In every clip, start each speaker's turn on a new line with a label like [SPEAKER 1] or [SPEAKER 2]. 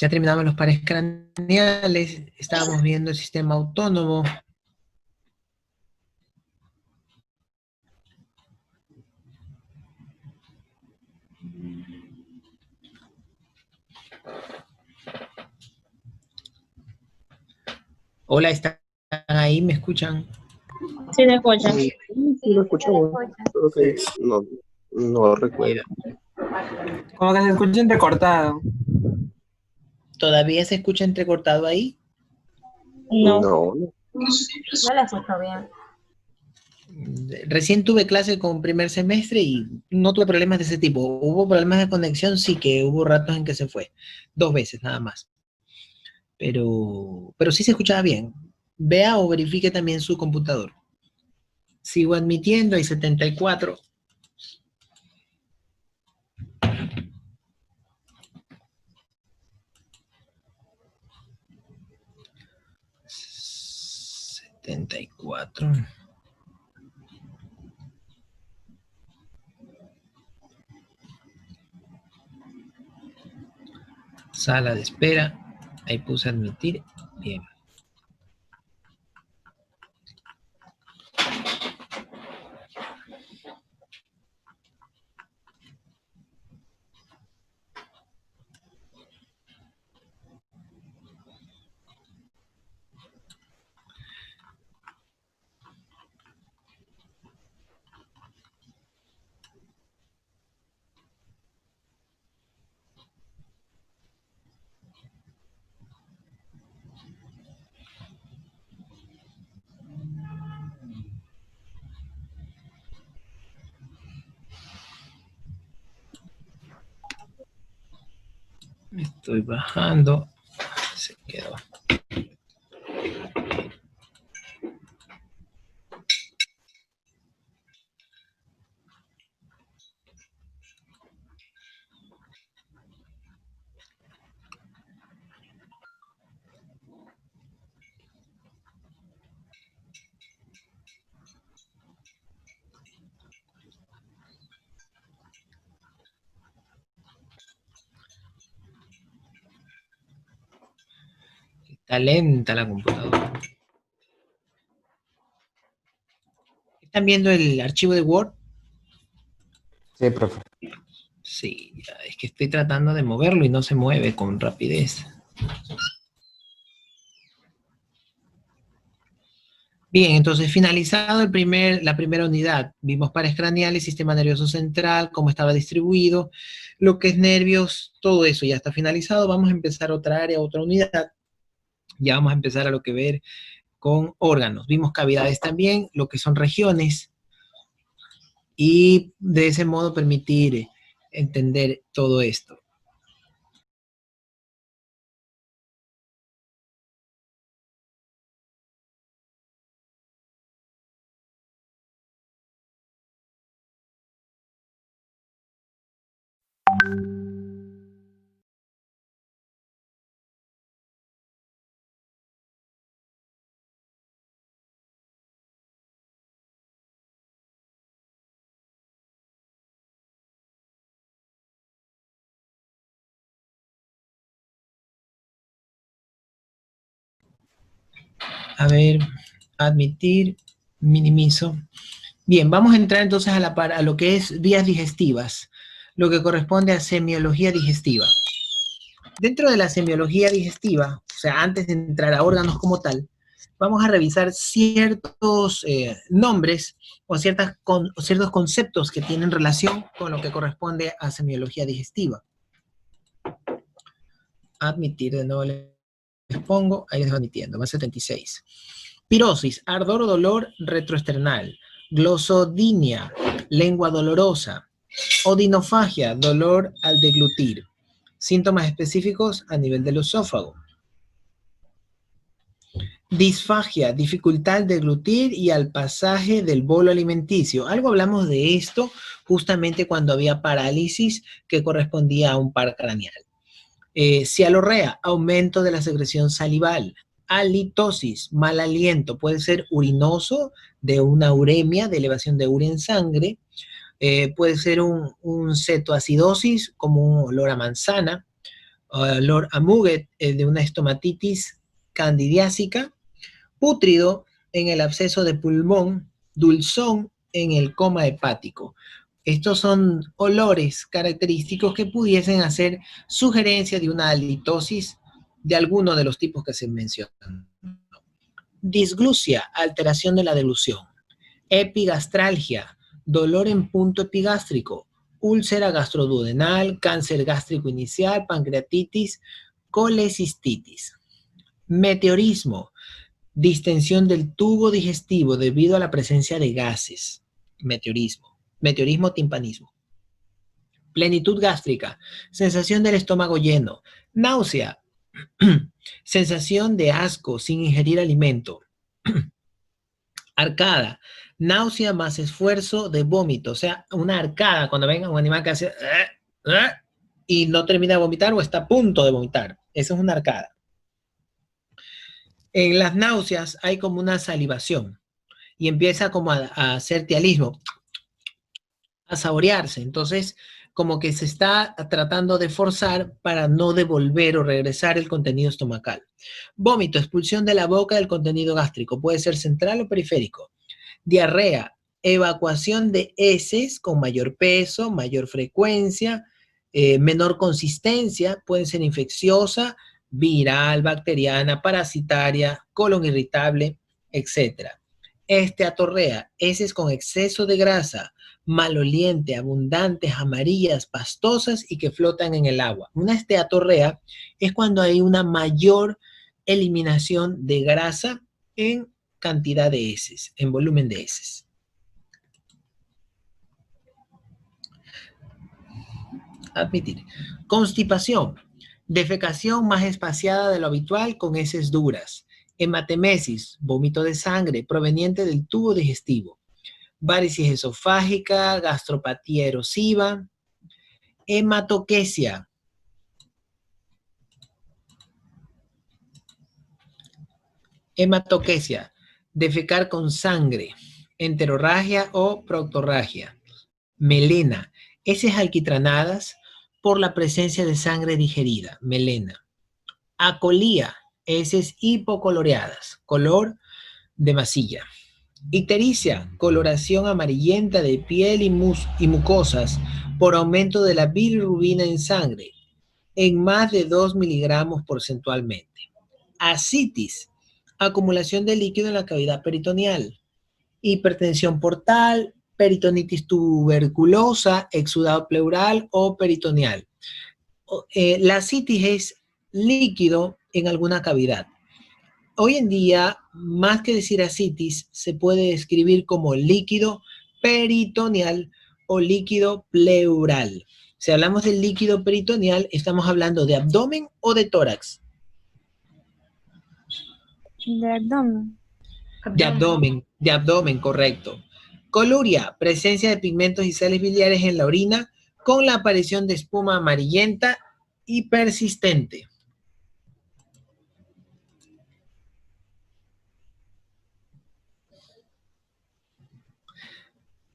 [SPEAKER 1] Ya terminamos los pares craneales, estábamos viendo el sistema autónomo. Hola, ¿están ahí? ¿Me escuchan?
[SPEAKER 2] Sí, te escuchan.
[SPEAKER 3] Sí, sí lo escuchamos, solo que no recuerdo.
[SPEAKER 4] Como que se escucha entrecortado.
[SPEAKER 1] ¿Todavía se escucha entrecortado ahí?
[SPEAKER 2] No,
[SPEAKER 3] No,
[SPEAKER 5] No la escucho bien.
[SPEAKER 1] Recién tuve clase con primer semestre y no tuve problemas de ese tipo. Hubo problemas de conexión, sí que hubo ratos en que se fue. 2 veces nada más. Pero sí se escuchaba bien. Vea o verifique también su computador. Sigo admitiendo, hay 74. Sala de espera. Ahí puse admitir. Bien. Estoy bajando. Se quedó. Está lenta la computadora. ¿Están viendo el archivo de Word?
[SPEAKER 4] Sí, profe.
[SPEAKER 1] Sí, es que estoy tratando de moverlo y no se mueve con rapidez. Bien, entonces finalizado la primera unidad, vimos pares craneales, sistema nervioso central, cómo estaba distribuido, lo que es nervios, todo eso ya está finalizado. Vamos a empezar otra área, otra unidad. Ya vamos a empezar a lo que ver con órganos. Vimos cavidades también, lo que son regiones, y de ese modo permitir entender todo esto. A ver, admitir, minimizo. Bien, vamos a entrar entonces a lo que es vías digestivas, lo que corresponde a semiología digestiva. Dentro de la semiología digestiva, o sea, antes de entrar a órganos como tal, vamos a revisar ciertos nombres o ciertos conceptos que tienen relación con lo que corresponde a semiología digestiva. Admitir, de nuevo les pongo, ahí les voy admitiendo, más 76. Pirosis, ardor o dolor retroesternal. Glosodinia, lengua dolorosa. Odinofagia, dolor al deglutir. Síntomas específicos a nivel del esófago. Disfagia, dificultad al deglutir y al pasaje del bolo alimenticio. Algo hablamos de esto justamente cuando había parálisis que correspondía a un par craneal. Cialorrea, aumento de la secreción salival. Halitosis, mal aliento, puede ser urinoso, de una uremia, de elevación de urea en sangre. Puede ser un cetoacidosis, como un olor a manzana. olor a muguet de una estomatitis candidiásica, pútrido en el absceso de pulmón, dulzón en el coma hepático. Estos son olores característicos que pudiesen hacer sugerencia de una halitosis de alguno de los tipos que se mencionan. Disglusia, alteración de la deglución. Epigastralgia, dolor en punto epigástrico, úlcera gastroduodenal, cáncer gástrico inicial, pancreatitis, colecistitis. Meteorismo, distensión del tubo digestivo debido a la presencia de gases. Meteorismo, timpanismo. Plenitud gástrica, sensación del estómago lleno. Náusea, sensación de asco sin ingerir alimento. Arcada, náusea más esfuerzo de vómito, o sea, una arcada cuando venga un animal que hace y no termina de vomitar o está a punto de vomitar. Esa es una arcada. En las náuseas hay como una salivación y empieza como a hacer tialismo, a saborearse. Entonces, como que se está tratando de forzar para no devolver o regresar el contenido estomacal. Vómito, expulsión de la boca del contenido gástrico, puede ser central o periférico. Diarrea, evacuación de heces con mayor peso, mayor frecuencia, menor consistencia, puede ser infecciosa, viral, bacteriana, parasitaria, colon irritable, etc. Esteatorrea, heces con exceso de grasa, maloliente, abundantes, amarillas, pastosas y que flotan en el agua. Una esteatorrea es cuando hay una mayor eliminación de grasa en cantidad de heces, en volumen de heces. Admitir. Constipación, defecación más espaciada de lo habitual con heces duras. Hematemesis, vómito de sangre proveniente del tubo digestivo. Varicis esofágica, gastropatía erosiva. Hematoquesia. Hematoquesia, defecar con sangre, enterorragia o proctorragia. Melena, heces alquitranadas por la presencia de sangre digerida, melena. Acolía, heces hipocoloreadas, color de masilla. Ictericia, coloración amarillenta de piel y mucosas por aumento de la bilirrubina en sangre en más de 2 miligramos porcentualmente. Ascitis, acumulación de líquido en la cavidad peritoneal. Hipertensión portal, peritonitis tuberculosa, exudado pleural o peritoneal. La ascitis es líquido en alguna cavidad. Hoy en día, más que decir ascitis, se puede describir como líquido peritoneal o líquido pleural. Si hablamos del líquido peritoneal, estamos hablando de abdomen o de tórax.
[SPEAKER 2] De abdomen.
[SPEAKER 1] De abdomen, correcto. Coluria, presencia de pigmentos y sales biliares en la orina con la aparición de espuma amarillenta y persistente.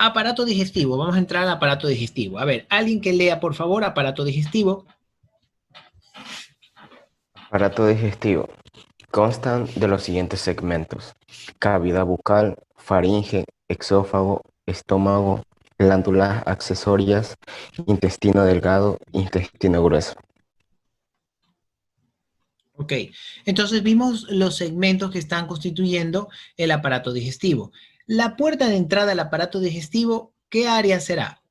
[SPEAKER 1] Aparato digestivo, vamos a entrar al aparato digestivo. A ver, alguien que lea, por favor, aparato digestivo.
[SPEAKER 3] Aparato digestivo. Constan de los siguientes segmentos: cavidad bucal, faringe, exófago, estómago, glándulas accesorias, intestino delgado, intestino grueso.
[SPEAKER 1] Ok, entonces vimos los segmentos que están constituyendo el aparato digestivo. La puerta de entrada al aparato digestivo, ¿qué área será?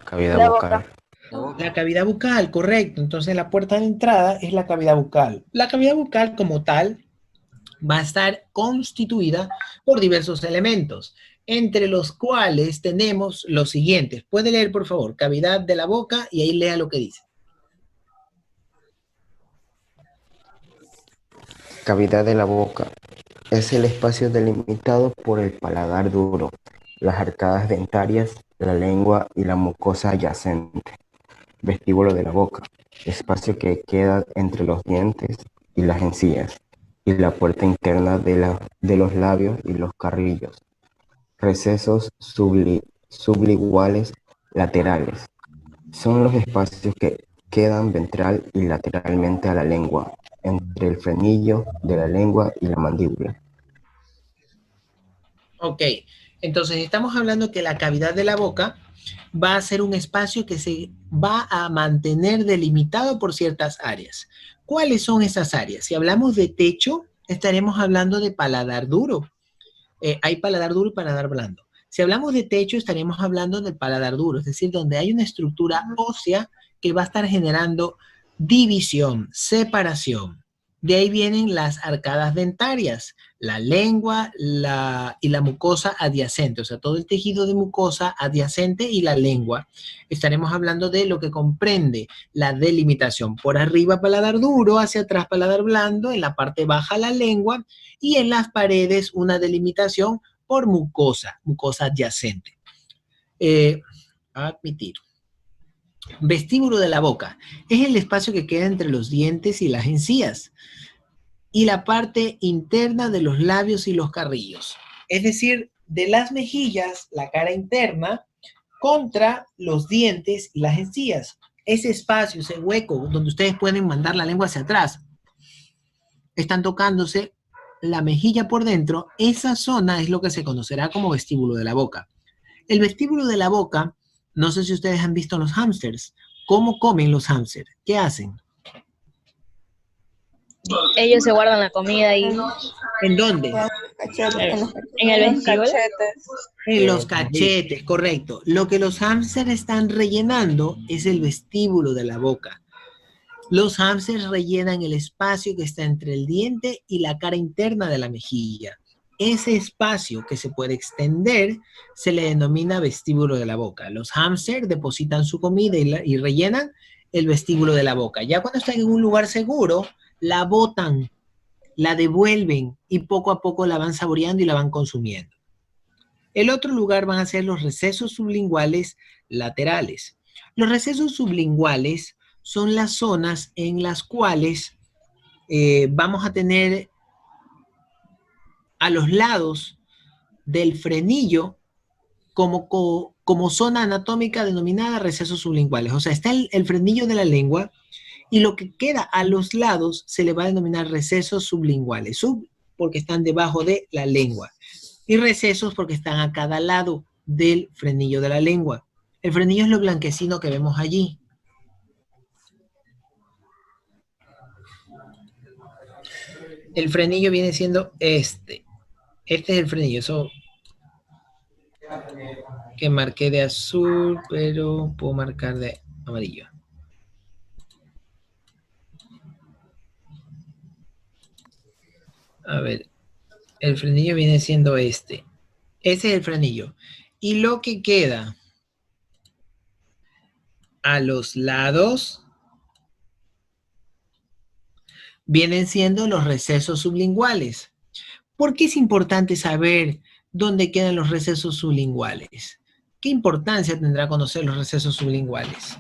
[SPEAKER 3] Cavidad bucal.
[SPEAKER 1] La cavidad bucal, correcto. Entonces la puerta de entrada es la cavidad bucal. La cavidad bucal como tal va a estar constituida por diversos elementos, entre los cuales tenemos los siguientes. Puede leer, por favor, cavidad de la boca y ahí lea lo que dice.
[SPEAKER 3] Cavidad de la boca. Es el espacio delimitado por el paladar duro, las arcadas dentarias, la lengua y la mucosa adyacente. Vestíbulo de la boca, espacio que queda entre los dientes y las encías, y la puerta interna de los labios y los carrillos. Recesos sublinguales laterales. Son los espacios que quedan ventral y lateralmente a la lengua, entre el frenillo de la lengua y la mandíbula.
[SPEAKER 1] Ok, entonces estamos hablando que la cavidad de la boca va a ser un espacio que se va a mantener delimitado por ciertas áreas. ¿Cuáles son esas áreas? Si hablamos de techo, estaremos hablando de paladar duro. Hay paladar duro y paladar blando. Si hablamos de techo, estaríamos hablando del paladar duro, es decir, donde hay una estructura ósea que va a estar generando división, separación. De ahí vienen las arcadas dentarias, la lengua y la mucosa adyacente, o sea, todo el tejido de mucosa adyacente y la lengua. Estaremos hablando de lo que comprende la delimitación. Por arriba paladar duro, hacia atrás paladar blando, en la parte baja la lengua y en las paredes una delimitación por mucosa, mucosa adyacente. Admitir. Vestíbulo de la boca. Es el espacio que queda entre los dientes y las encías y la parte interna de los labios y los carrillos. Es decir, de las mejillas, la cara interna, contra los dientes y las encías. Ese espacio, ese hueco donde ustedes pueden mandar la lengua hacia atrás, están tocándose la mejilla por dentro, esa zona es lo que se conocerá como vestíbulo de la boca. El vestíbulo de la boca, no sé si ustedes han visto los hámsters. ¿Cómo comen los hámsters? ¿Qué hacen?
[SPEAKER 6] Ellos se guardan la comida ahí
[SPEAKER 1] ¿En dónde?
[SPEAKER 6] en el vestíbulo.
[SPEAKER 1] En los cachetes, correcto. Lo que los hámsters están rellenando es el vestíbulo de la boca. Los hámsters rellenan el espacio que está entre el diente y la cara interna de la mejilla. Ese espacio que se puede extender se le denomina vestíbulo de la boca. Los hámsters depositan su comida y rellenan el vestíbulo de la boca. Ya cuando están en un lugar seguro, la botan, la devuelven y poco a poco la van saboreando y la van consumiendo. El otro lugar van a ser los recesos sublinguales laterales. Los recesos sublinguales son las zonas en las cuales vamos a tener a los lados del frenillo como zona anatómica denominada recesos sublinguales. O sea, está el frenillo de la lengua y lo que queda a los lados se le va a denominar recesos sublinguales. Sub porque están debajo de la lengua y recesos porque están a cada lado del frenillo de la lengua. El frenillo es lo blanquecino que vemos allí. El frenillo viene siendo este. Este es el frenillo. Eso que marqué de azul, pero puedo marcar de amarillo. A ver, el frenillo viene siendo este. Ese es el frenillo. Y lo que queda a los lados vienen siendo los recesos sublinguales. ¿Por qué es importante saber dónde quedan los recesos sublinguales? ¿Qué importancia tendrá conocer los recesos sublinguales?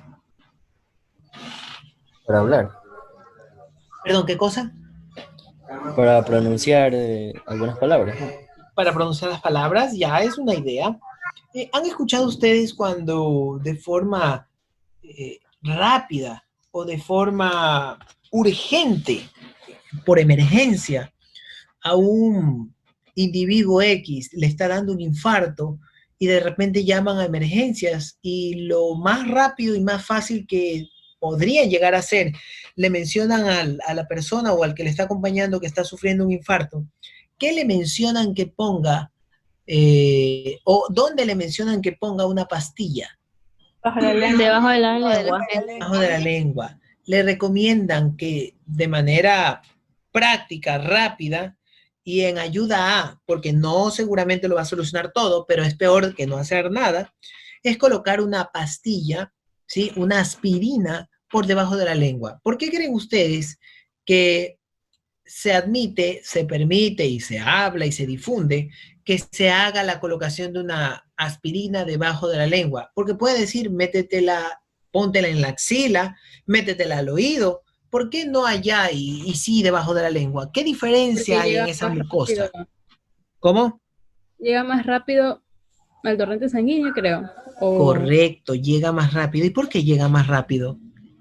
[SPEAKER 7] Para hablar,
[SPEAKER 1] Perdón, ¿qué cosa?
[SPEAKER 7] para pronunciar algunas palabras.
[SPEAKER 1] Para pronunciar las palabras, ya es una idea. ¿Han escuchado ustedes cuando de forma rápida o de forma urgente, por emergencia, a un individuo X le está dando un infarto y de repente llaman a emergencias y lo más rápido y más fácil que podría llegar a ser, le mencionan a la persona o al que le está acompañando que está sufriendo un infarto? ¿Qué le mencionan que ponga o dónde le mencionan que ponga una pastilla?
[SPEAKER 6] Debajo de la lengua.
[SPEAKER 1] Debajo de la lengua. Le recomiendan que de manera práctica, rápida y en ayuda a, porque no seguramente lo va a solucionar todo, pero es peor que no hacer nada, es colocar una pastilla, ¿sí? Una aspirina por debajo de la lengua. ¿Por qué creen ustedes que se admite, se permite y se habla y se difunde que se haga la colocación de una aspirina debajo de la lengua? Porque puede decir, métetela, póntela en la axila, métetela al oído. ¿Por qué no allá y sí debajo de la lengua? ¿Qué diferencia hay en esa mucosa? ¿Cómo?
[SPEAKER 8] Llega más rápido al torrente sanguíneo, creo.
[SPEAKER 1] Correcto, llega más rápido. ¿Y por qué llega más rápido?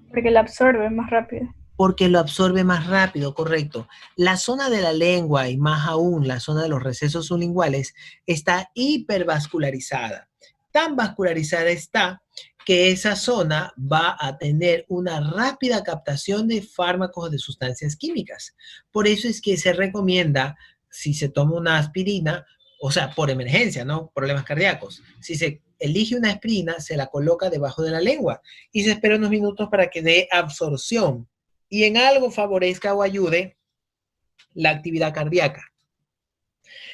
[SPEAKER 2] Porque la absorbe más rápido.
[SPEAKER 1] Porque lo absorbe más rápido, correcto. La zona de la lengua y más aún la zona de los recesos sublinguales está hipervascularizada. Tan vascularizada está que esa zona va a tener una rápida captación de fármacos de sustancias químicas. Por eso es que se recomienda, si se toma una aspirina, o sea, por emergencia, ¿no? Problemas cardíacos. Si se elige una aspirina, se la coloca debajo de la lengua y se espera unos minutos para que dé absorción y en algo favorezca o ayude la actividad cardíaca.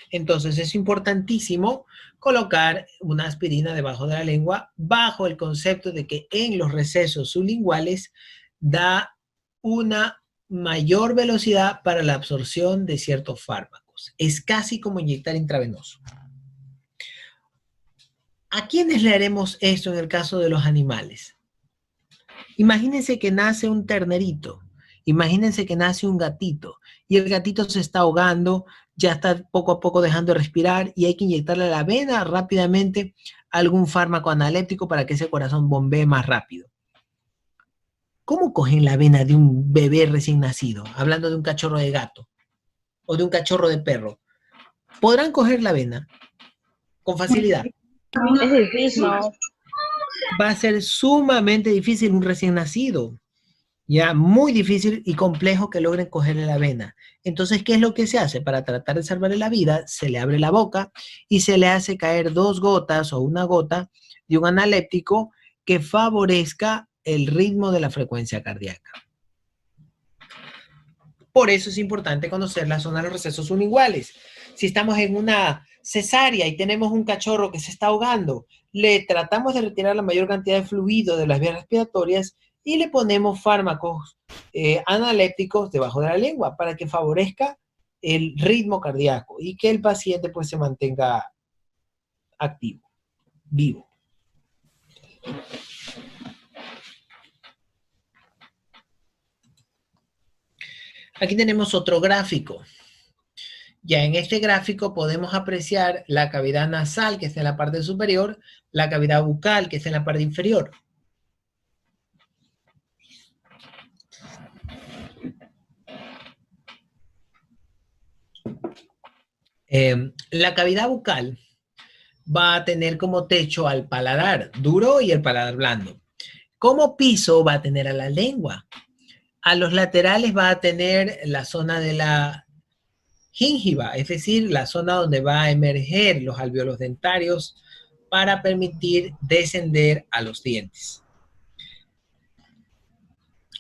[SPEAKER 1] Entonces es importantísimo colocar una aspirina debajo de la lengua bajo el concepto de que en los recesos sublinguales da una mayor velocidad para la absorción de ciertos fármacos. Es casi como inyectar intravenoso. ¿A quiénes le haremos esto en el caso de los animales? Imagínense que nace un ternerito, imagínense que nace un gatito y el gatito se está ahogando, ya está poco a poco dejando de respirar y hay que inyectarle a la vena rápidamente algún fármaco analéptico para que ese corazón bombee más rápido. ¿Cómo cogen la vena de un bebé recién nacido? Hablando de un cachorro de gato o de un cachorro de perro. ¿Podrán coger la vena con facilidad?
[SPEAKER 6] Es difícil.
[SPEAKER 2] No.
[SPEAKER 1] Va a ser sumamente difícil un recién nacido. Ya muy difícil y complejo que logren cogerle la vena. Entonces, ¿qué es lo que se hace? Para tratar de salvarle la vida, se le abre la boca y se le hace caer 2 gotas o una gota de un analéptico que favorezca el ritmo de la frecuencia cardíaca. Por eso es importante conocer la zona de los recesos sublinguales. Si estamos en una cesárea y tenemos un cachorro que se está ahogando, le tratamos de retirar la mayor cantidad de fluido de las vías respiratorias y le ponemos fármacos analépticos debajo de la lengua para que favorezca el ritmo cardíaco y que el paciente pues se mantenga activo, vivo. Aquí tenemos otro gráfico. Ya en este gráfico podemos apreciar la cavidad nasal, que está en la parte superior, la cavidad bucal, que está en la parte inferior. La cavidad bucal va a tener como techo al paladar duro y el paladar blando. Como piso va a tener a la lengua. A los laterales va a tener la zona de la gingiva, es decir, la zona donde va a emerger los alvéolos dentarios para permitir descender a los dientes.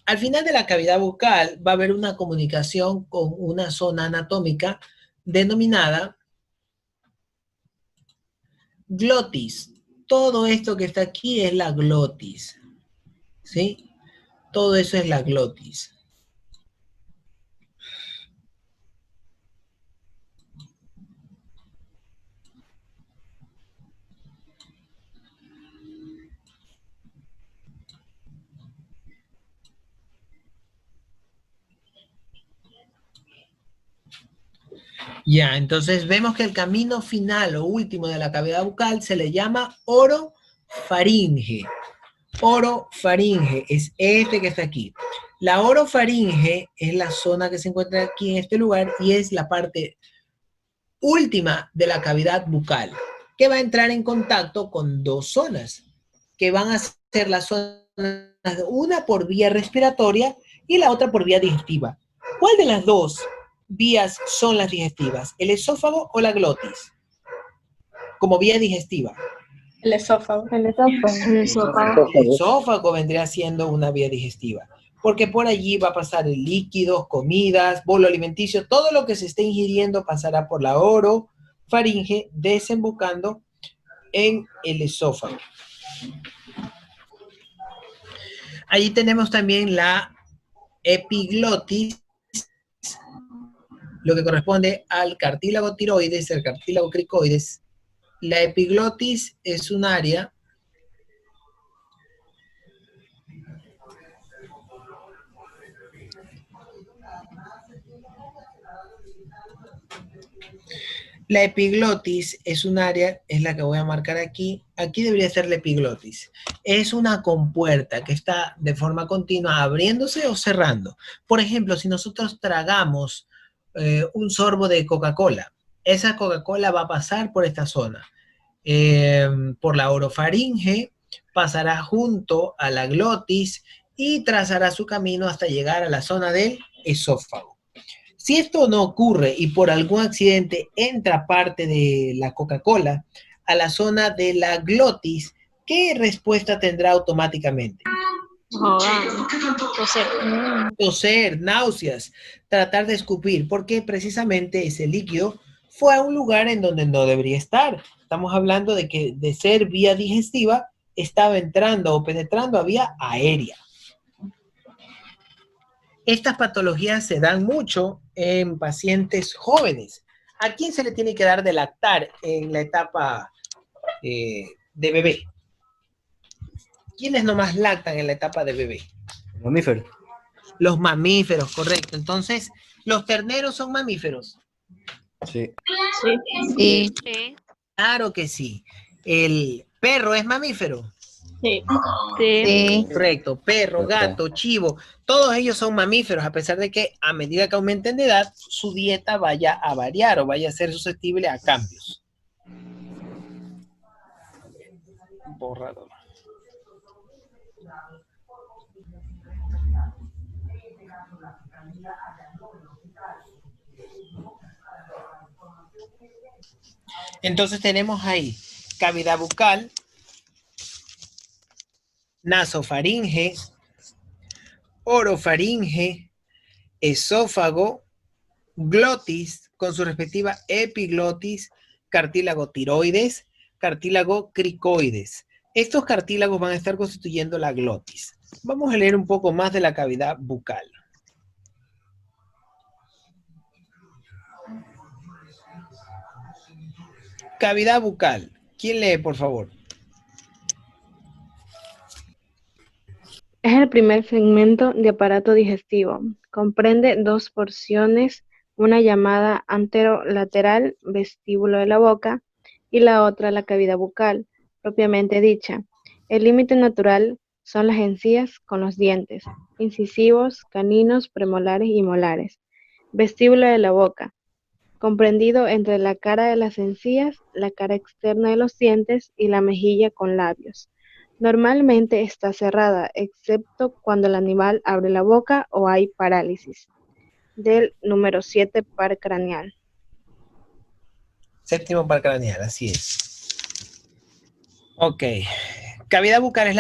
[SPEAKER 1] Al final de la cavidad bucal va a haber una comunicación con una zona anatómica denominada glotis. Todo esto que está aquí es la glotis, ¿sí? Todo eso es la glotis. Ya, entonces vemos que el camino final o último de la cavidad bucal se le llama orofaringe. Orofaringe es este que está aquí. La orofaringe es la zona que se encuentra aquí en este lugar y es la parte última de la cavidad bucal que va a entrar en contacto con 2 zonas que van a ser las zonas, una por vía respiratoria y la otra por vía digestiva. ¿Cuál de las 2 vías son las digestivas? ¿El esófago o la glotis? Como vía digestiva.
[SPEAKER 2] El esófago.
[SPEAKER 6] El esófago.
[SPEAKER 1] El esófago vendría siendo una vía digestiva, porque por allí va a pasar líquidos, comidas, bolo alimenticio, todo lo que se esté ingiriendo pasará por la orofaringe, desembocando en el esófago. Allí tenemos también la epiglotis, lo que corresponde al cartílago tiroides, el cartílago cricoides. La epiglotis es un área La epiglotis es un área, es la que voy a marcar aquí. Aquí debería ser la epiglotis. Es una compuerta que está de forma continua abriéndose o cerrando. Por ejemplo, si nosotros tragamos un sorbo de Coca-Cola, esa Coca-Cola va a pasar por esta zona. Por la orofaringe, pasará junto a la glotis y trazará su camino hasta llegar a la zona del esófago. Si esto no ocurre y por algún accidente entra parte de la Coca-Cola a la zona de la glotis, ¿qué respuesta tendrá automáticamente?
[SPEAKER 6] Toser.
[SPEAKER 1] Toser, náuseas, tratar de escupir, porque precisamente ese líquido fue a un lugar en donde no debería estar. Estamos hablando de que de ser vía digestiva estaba entrando o penetrando a vía aérea. Estas patologías se dan mucho en pacientes jóvenes. ¿A quién se le tiene que dar de lactar en la etapa de bebé? ¿Quiénes nomás lactan en la etapa de bebé?
[SPEAKER 7] Mamífero.
[SPEAKER 1] Los mamíferos, correcto. Entonces, ¿los terneros son mamíferos?
[SPEAKER 7] Sí.
[SPEAKER 6] Sí.
[SPEAKER 1] Claro que sí. ¿El perro es mamífero?
[SPEAKER 6] Sí. Sí.
[SPEAKER 1] Correcto. Perro, gato, chivo, todos ellos son mamíferos, a pesar de que a medida que aumenten de edad, su dieta vaya a variar o vaya a ser susceptible a cambios. Borrador. Entonces tenemos ahí cavidad bucal, nasofaringe, orofaringe, esófago, glotis con su respectiva epiglotis, cartílago tiroides, cartílago cricoides. Estos cartílagos van a estar constituyendo la glotis. Vamos a leer un poco más de la cavidad bucal. Cavidad bucal. ¿Quién lee, por favor?
[SPEAKER 6] Es el primer segmento de aparato digestivo. Comprende dos porciones, una llamada anterolateral, vestíbulo de la boca, y la otra la cavidad bucal, propiamente dicha. El límite natural son las encías con los dientes, incisivos, caninos, premolares y molares. Vestíbulo de la boca, comprendido entre la cara de las encías, la cara externa de los dientes y la mejilla con labios. Normalmente está cerrada, excepto cuando el animal abre la boca o hay parálisis. Del número 7 par craneal.
[SPEAKER 1] Séptimo par craneal, así es. Ok. Cavidad bucal es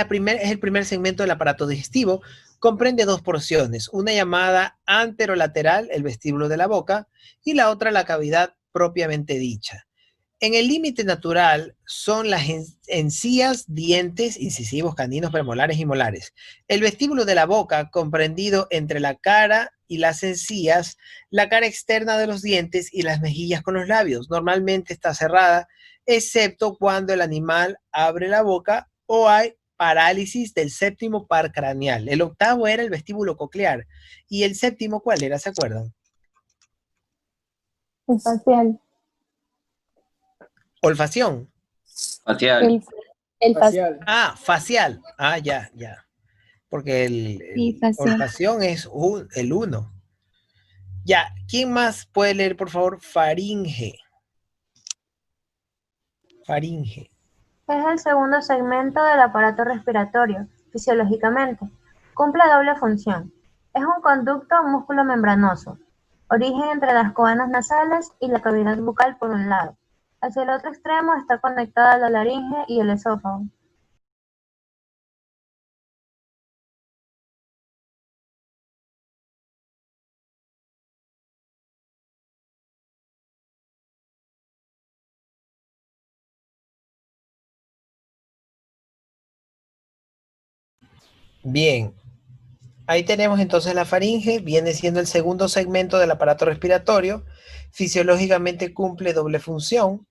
[SPEAKER 1] el primer segmento del aparato digestivo. Comprende dos porciones, una llamada anterolateral, el vestíbulo de la boca, y la otra la cavidad propiamente dicha. En el límite natural son las encías, dientes, incisivos, caninos, premolares y molares. El vestíbulo de la boca, comprendido entre la cara y las encías, la cara externa de los dientes y las mejillas con los labios. Normalmente está cerrada, excepto cuando el animal abre la boca o hay parálisis del séptimo par craneal. El octavo era el vestíbulo coclear. ¿Y el séptimo cuál era? ¿Se acuerdan?
[SPEAKER 2] El facial.
[SPEAKER 1] Olfacción.
[SPEAKER 8] Facial.
[SPEAKER 2] El facial.
[SPEAKER 1] Ah, facial. Ah, ya. Porque
[SPEAKER 2] Sí, facial.
[SPEAKER 1] olfacción es el 1. Ya, ¿quién más puede leer, por favor? Faringe. Faringe.
[SPEAKER 5] Es el segundo segmento del aparato respiratorio, fisiológicamente. Cumple doble función. Es un conducto músculo-membranoso. Origen entre las coanas nasales y la cavidad bucal por un lado. Hacia el otro extremo está conectada la laringe y el esófago.
[SPEAKER 1] Bien. Ahí tenemos entonces la faringe, viene siendo el segundo segmento del aparato respiratorio. Fisiológicamente cumple doble función.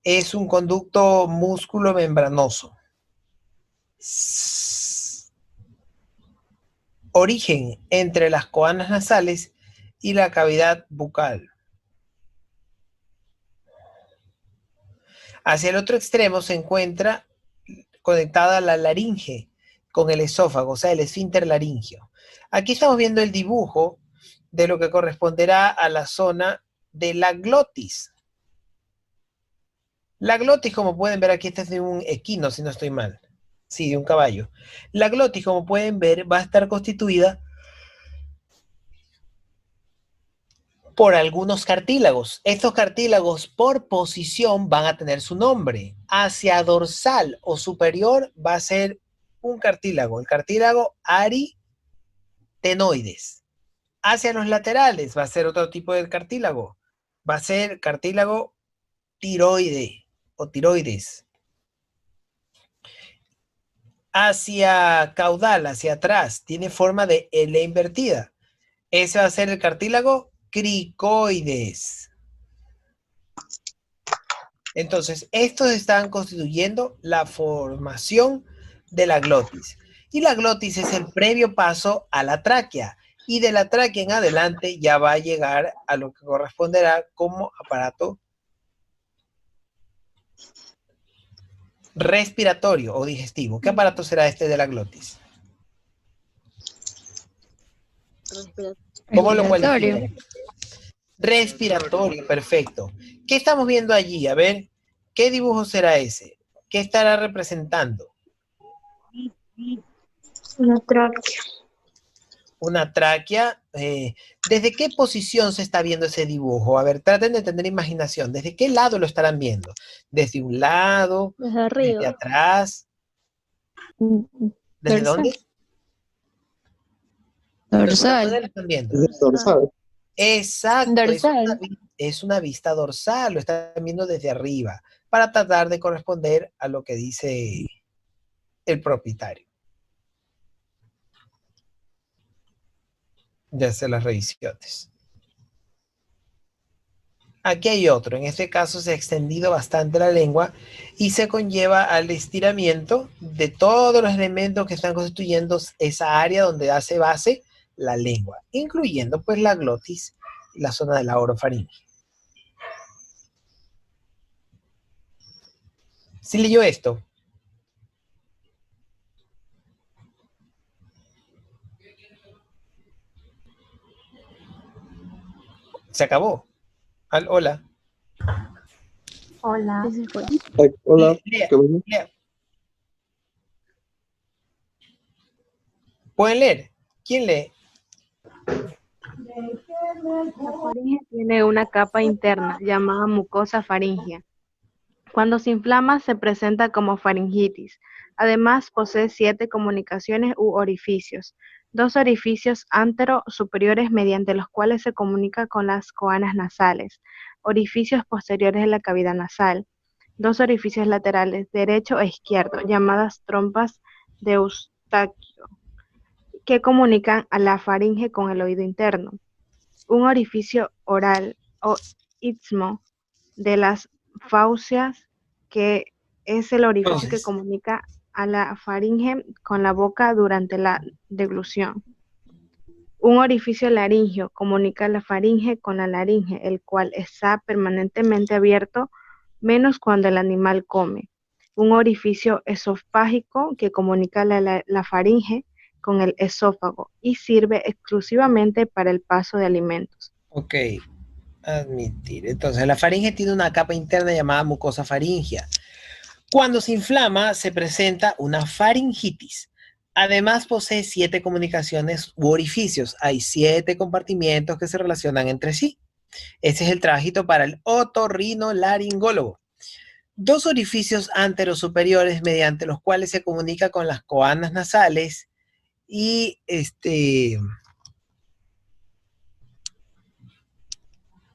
[SPEAKER 1] Es un conducto músculo-membranoso. Origen entre las coanas nasales y la cavidad bucal. Hacia el otro extremo se encuentra conectada la laringe con el esófago, o sea, el esfínter laringio. Aquí estamos viendo el dibujo de lo que corresponderá a la zona de la glotis. La glotis, como pueden ver, aquí este es de un equino, si no estoy mal. Sí, de un caballo. La glotis, como pueden ver, va a estar constituida por algunos cartílagos. Estos cartílagos por posición van a tener su nombre. Hacia dorsal o superior va a ser un cartílago, el cartílago aritenoides. Hacia los laterales va a ser otro tipo de cartílago. Va a ser cartílago tiroide o tiroides. Hacia caudal, hacia atrás, tiene forma de L invertida. Ese va a ser el cartílago cricoides. Entonces, estos están constituyendo la formación de la glotis. Y la glotis es el previo paso a la tráquea. Y de la tráquea en adelante ya va a llegar a lo que corresponderá como aparato respiratorio o digestivo. ¿Qué aparato será este de la glotis? ¿Cómo lo cualifican? Respiratorio, perfecto. ¿Qué estamos viendo allí? A ver, ¿qué dibujo será ese? ¿Qué estará representando?
[SPEAKER 2] Una tráquea.
[SPEAKER 1] Una tráquea. ¿Desde qué posición se está viendo ese dibujo? A ver, traten de tener imaginación. ¿Desde qué lado lo estarán viendo? ¿Desde un lado?
[SPEAKER 2] Desde arriba.
[SPEAKER 1] ¿Desde atrás? ¿Desde
[SPEAKER 2] Dorsal.
[SPEAKER 1] dónde?
[SPEAKER 2] Dorsal.
[SPEAKER 1] ¿Dónde lo están viendo?
[SPEAKER 8] Dorsal.
[SPEAKER 1] Exacto,
[SPEAKER 2] Dorsal.
[SPEAKER 1] es una vista dorsal, lo están viendo desde arriba, para tratar de corresponder a lo que dice el propietario. De hacer las revisiones. Aquí hay otro, en este caso se ha extendido bastante la lengua y se conlleva al estiramiento de todos los elementos que están constituyendo esa área donde hace base la lengua, incluyendo pues la glotis y la zona de la orofaringe. ¿Sí leyó esto? Se acabó. Hola.
[SPEAKER 5] Hola.
[SPEAKER 8] Hola.
[SPEAKER 1] Lea,
[SPEAKER 8] ¿Qué bueno?
[SPEAKER 1] lea. ¿Pueden leer? ¿Quién lee?
[SPEAKER 6] La faringe tiene una capa interna llamada mucosa faríngea. Cuando se inflama se presenta como faringitis. Además posee 7 comunicaciones u orificios. 2 orificios antero-superiores mediante los cuales se comunica con las coanas nasales. Orificios posteriores de la cavidad nasal. 2 orificios laterales, derecho e izquierdo, llamadas trompas de Eustaquio, que comunican a la faringe con el oído interno. Un orificio oral o istmo de las faucias, que es el orificio que comunica a la faringe con la boca durante la deglución. Un orificio laringio comunica la faringe con la laringe, el cual está permanentemente abierto, menos cuando el animal come. Un orificio esofágico que comunica la faringe con el esófago y sirve exclusivamente para el paso de alimentos.
[SPEAKER 1] Ok, admitir. Entonces, la faringe tiene una capa interna llamada mucosa faríngea. Cuando se inflama, se presenta una faringitis. Además, posee 7 comunicaciones u orificios. Hay 7 compartimientos que se relacionan entre sí. Ese es el trabajito para el otorrinolaringólogo. 2 orificios anterosuperiores mediante los cuales se comunica con las coanas nasales y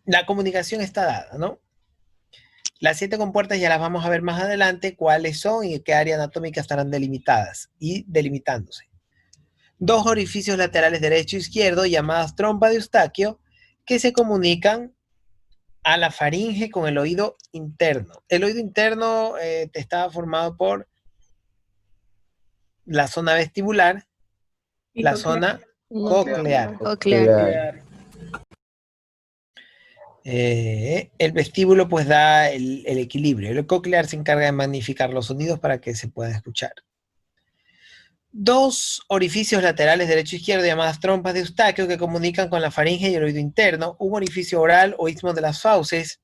[SPEAKER 1] la comunicación está dada, ¿no? Las 7 compuertas ya las vamos a ver más adelante, cuáles son y qué área anatómica estarán delimitadas y delimitándose. 2 orificios laterales derecho e izquierdo, llamadas trompa de Eustaquio, que se comunican a la faringe con el oído interno. El oído interno estaba formado por la zona vestibular, la zona coclear.
[SPEAKER 2] Coclear.
[SPEAKER 1] El vestíbulo pues da el equilibrio. El coclear se encarga de magnificar los sonidos para que se puedan escuchar. Dos orificios laterales derecho e izquierdo llamadas trompas de Eustaquio que comunican con la faringe y el oído interno. Un orificio oral o istmo de las fauces,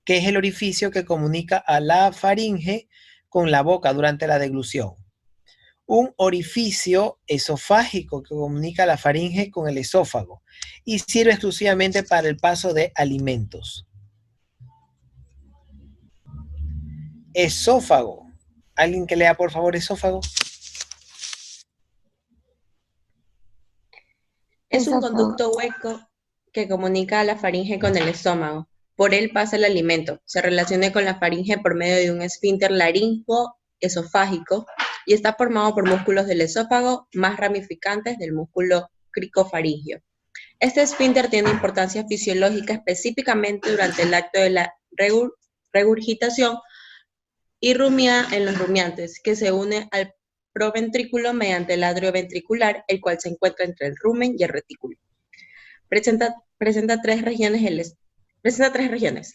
[SPEAKER 1] que es el orificio que comunica a la faringe con la boca durante la deglución. Un orificio esofágico que comunica la faringe con el esófago y sirve exclusivamente para el paso de alimentos. Esófago. ¿Alguien que lea por favor esófago?
[SPEAKER 9] Es un conducto hueco que comunica a la faringe con el estómago. Por él pasa el alimento. Se relaciona con la faringe por medio de un esfínter laringo-esofágico y está formado por músculos del esófago más ramificantes del músculo cricofaringio. Este esfínter tiene importancia fisiológica específicamente durante el acto de la regurgitación y rumia en los rumiantes, que se une al proventrículo mediante el atrio ventricular, el cual se encuentra entre el rumen y el retículo. Presenta tres regiones,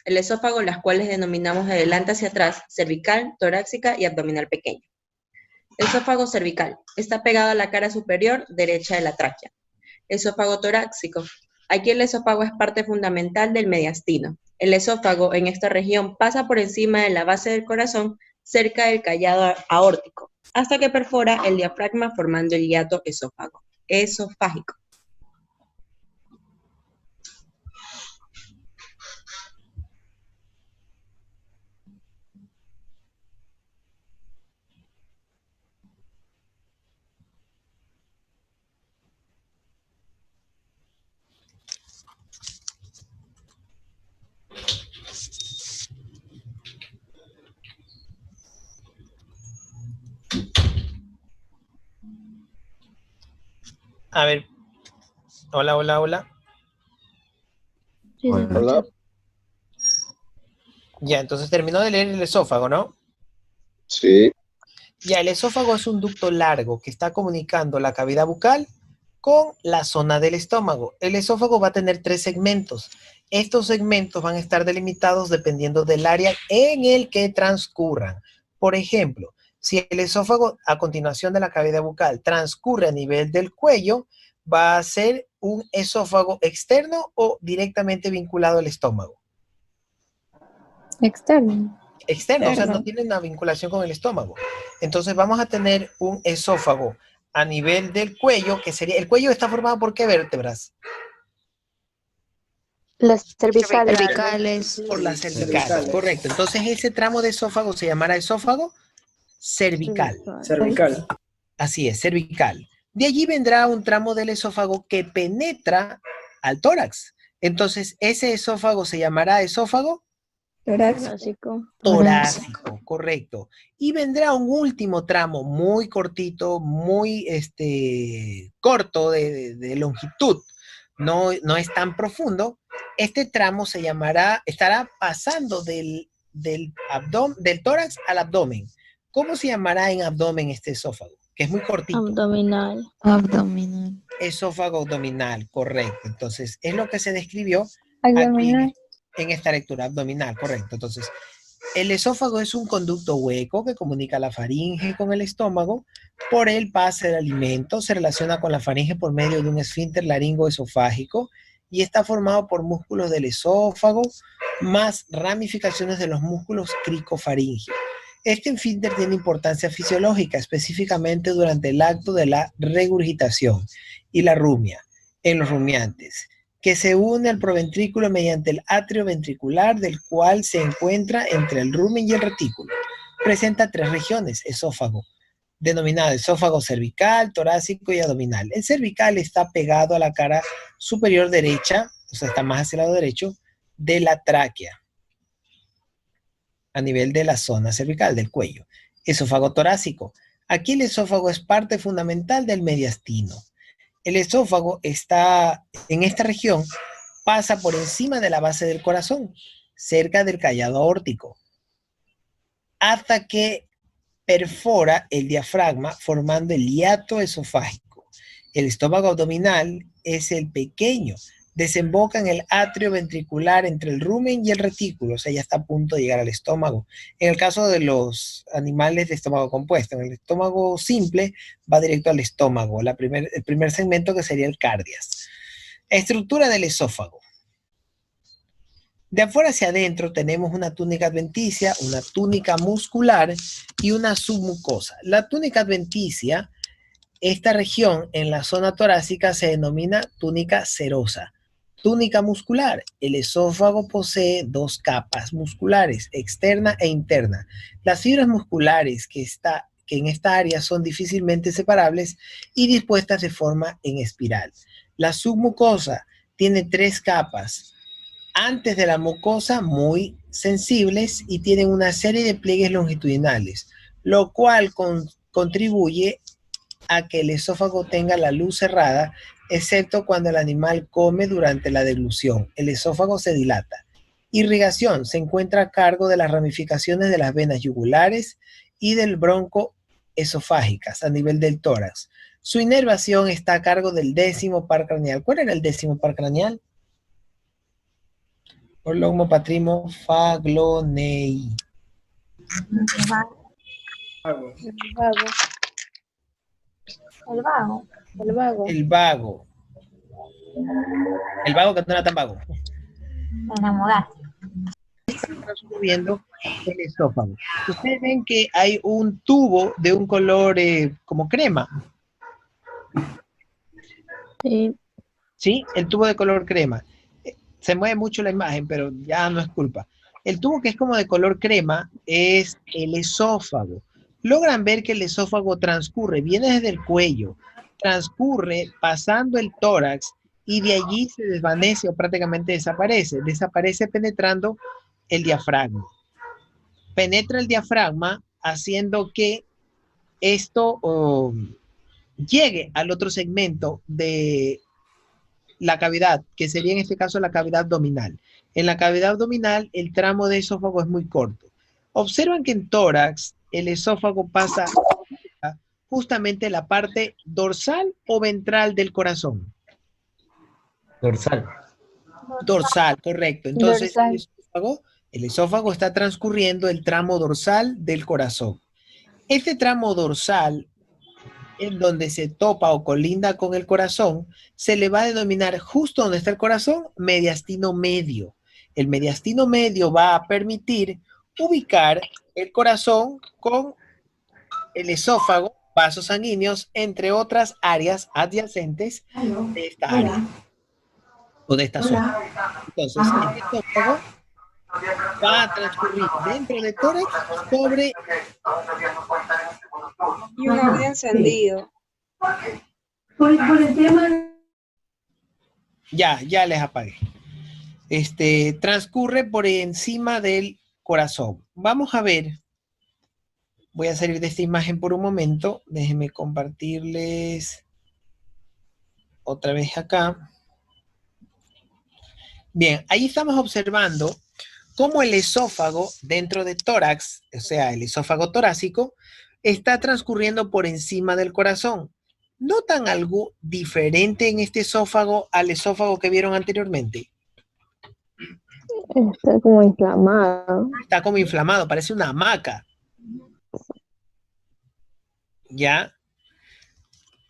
[SPEAKER 9] el esófago, las cuales denominamos de delante hacia atrás, cervical, torácica y abdominal pequeño. Esófago cervical, está pegado a la cara superior derecha de la tráquea. Esófago torácico, aquí el esófago es parte fundamental del mediastino. El esófago en esta región pasa por encima de la base del corazón, cerca del callado aórtico, hasta que perfora el diafragma formando el hiato esofágico.
[SPEAKER 1] A ver. Hola, hola, hola.
[SPEAKER 2] Sí, se escucha.
[SPEAKER 8] Hola.
[SPEAKER 1] Ya, entonces terminó de leer el esófago, ¿no?
[SPEAKER 8] Sí.
[SPEAKER 1] Ya, el esófago es un ducto largo que está comunicando la cavidad bucal con la zona del estómago. El esófago va a tener 3 segmentos. Estos segmentos van a estar delimitados dependiendo del área en el que transcurran. Por ejemplo, si el esófago a continuación de la cavidad bucal transcurre a nivel del cuello, va a ser un esófago externo o directamente vinculado al estómago.
[SPEAKER 2] Externo.
[SPEAKER 1] Externo, o sea, no tiene una vinculación con el estómago. Entonces vamos a tener un esófago a nivel del cuello, que sería, el cuello está formado por ¿qué vértebras?
[SPEAKER 2] Las cervicales.
[SPEAKER 1] Por las cervicales, correcto. Entonces ese tramo de esófago se llamará esófago cervical.
[SPEAKER 4] Cervical.
[SPEAKER 1] Así es, cervical. De allí vendrá un tramo del esófago que penetra al tórax. Entonces ese esófago se llamará esófago
[SPEAKER 6] Torácico.
[SPEAKER 1] torácico, correcto. Y vendrá un último tramo muy cortito, muy corto de longitud, no es tan profundo. Este tramo se llamará, estará pasando del tórax al abdomen. ¿Cómo se llamará en abdomen este esófago? Que es muy cortito.
[SPEAKER 2] Abdominal.
[SPEAKER 1] Esófago abdominal, correcto. Entonces, es lo que se describió
[SPEAKER 2] Abdominal.
[SPEAKER 1] aquí en esta lectura, abdominal, correcto. Entonces, el esófago es un conducto hueco que comunica la faringe con el estómago. Por él pasa el alimento, se relaciona con la faringe por medio de un esfínter laringoesofágico y está formado por músculos del esófago más ramificaciones de los músculos cricofaringios. Este esfínter tiene importancia fisiológica, específicamente durante el acto de la regurgitación y la rumia en los rumiantes, que se une al proventrículo mediante el atrio ventricular, del cual se encuentra entre el rumen y el retículo. Presenta 3 regiones, esófago, denominado esófago cervical, torácico y abdominal. El cervical está pegado a la cara superior derecha, o sea, está más hacia el lado derecho, de la tráquea, a nivel de la zona cervical, del cuello. Esófago torácico. Aquí el esófago es parte fundamental del mediastino. El esófago está en esta región, pasa por encima de la base del corazón, cerca del callado aórtico, hasta que perfora el diafragma formando el hiato esofágico. El estómago abdominal es el pequeño, desemboca en el atrio ventricular entre el rumen y el retículo, o sea, ya está a punto de llegar al estómago. En el caso de los animales de estómago compuesto, en el estómago simple va directo al estómago, el primer segmento que sería el cardias. Estructura del esófago. De afuera hacia adentro tenemos una túnica adventicia, una túnica muscular y una submucosa. La túnica adventicia, esta región en la zona torácica se denomina túnica serosa. Túnica muscular. El esófago posee dos capas musculares, externa e interna. Las fibras musculares que en esta área son difícilmente separables y dispuestas de forma en espiral. La submucosa tiene tres capas. Antes de la mucosa, muy sensibles y tienen una serie de pliegues longitudinales, lo cual contribuye a que el esófago tenga la luz cerrada, excepto cuando el animal come durante la deglución. El esófago se dilata. Irrigación se encuentra a cargo de las ramificaciones de las venas yugulares y del bronco esofágicas a nivel del tórax. Su inervación está a cargo del 10º par craneal. ¿Cuál era el 10º par craneal? Orlogmo patrimo faglonei.
[SPEAKER 5] El vago. El vago.
[SPEAKER 6] El vago.
[SPEAKER 1] El vago. El vago que no era tan vago.
[SPEAKER 5] Enamoraste.
[SPEAKER 1] Está subiendo el esófago. Ustedes ven que hay un tubo de un color como crema.
[SPEAKER 2] Sí.
[SPEAKER 1] ¿Sí? El tubo de color crema. Se mueve mucho la imagen, pero ya no es culpa. El tubo que es como de color crema es el esófago. Logran ver que el esófago transcurre, viene desde el cuello, transcurre pasando el tórax y de allí se desvanece o prácticamente desaparece. Desaparece penetrando el diafragma. Penetra el diafragma haciendo que esto llegue al otro segmento de la cavidad, que sería en este caso la cavidad abdominal. En la cavidad abdominal el tramo de esófago es muy corto. Observan que en tórax el esófago pasa justamente la parte dorsal o ventral del corazón.
[SPEAKER 7] Dorsal.
[SPEAKER 1] Dorsal, correcto. Entonces
[SPEAKER 2] Dorsal.
[SPEAKER 1] el esófago está transcurriendo el tramo dorsal del corazón. Este tramo dorsal, en donde se topa o colinda con el corazón, se le va a denominar justo donde está el corazón, mediastino medio. El mediastino medio va a permitir ubicar el corazón con el esófago, vasos sanguíneos, entre otras áreas adyacentes de esta área o de esta zona. Entonces, el esófago va a transcurrir dentro de tórax sobre...
[SPEAKER 9] Y un audio encendido.
[SPEAKER 10] Por el tema...
[SPEAKER 1] Ya les apagué. Transcurre por encima del corazón. Vamos a ver. Voy a salir de esta imagen por un momento. Déjenme compartirles otra vez acá. Bien, ahí estamos observando cómo el esófago dentro de tórax, o sea, el esófago torácico, está transcurriendo por encima del corazón. ¿Notan algo diferente en este esófago al esófago que vieron anteriormente?
[SPEAKER 2] Está como inflamado.
[SPEAKER 1] Está como inflamado, parece una hamaca. ¿Ya?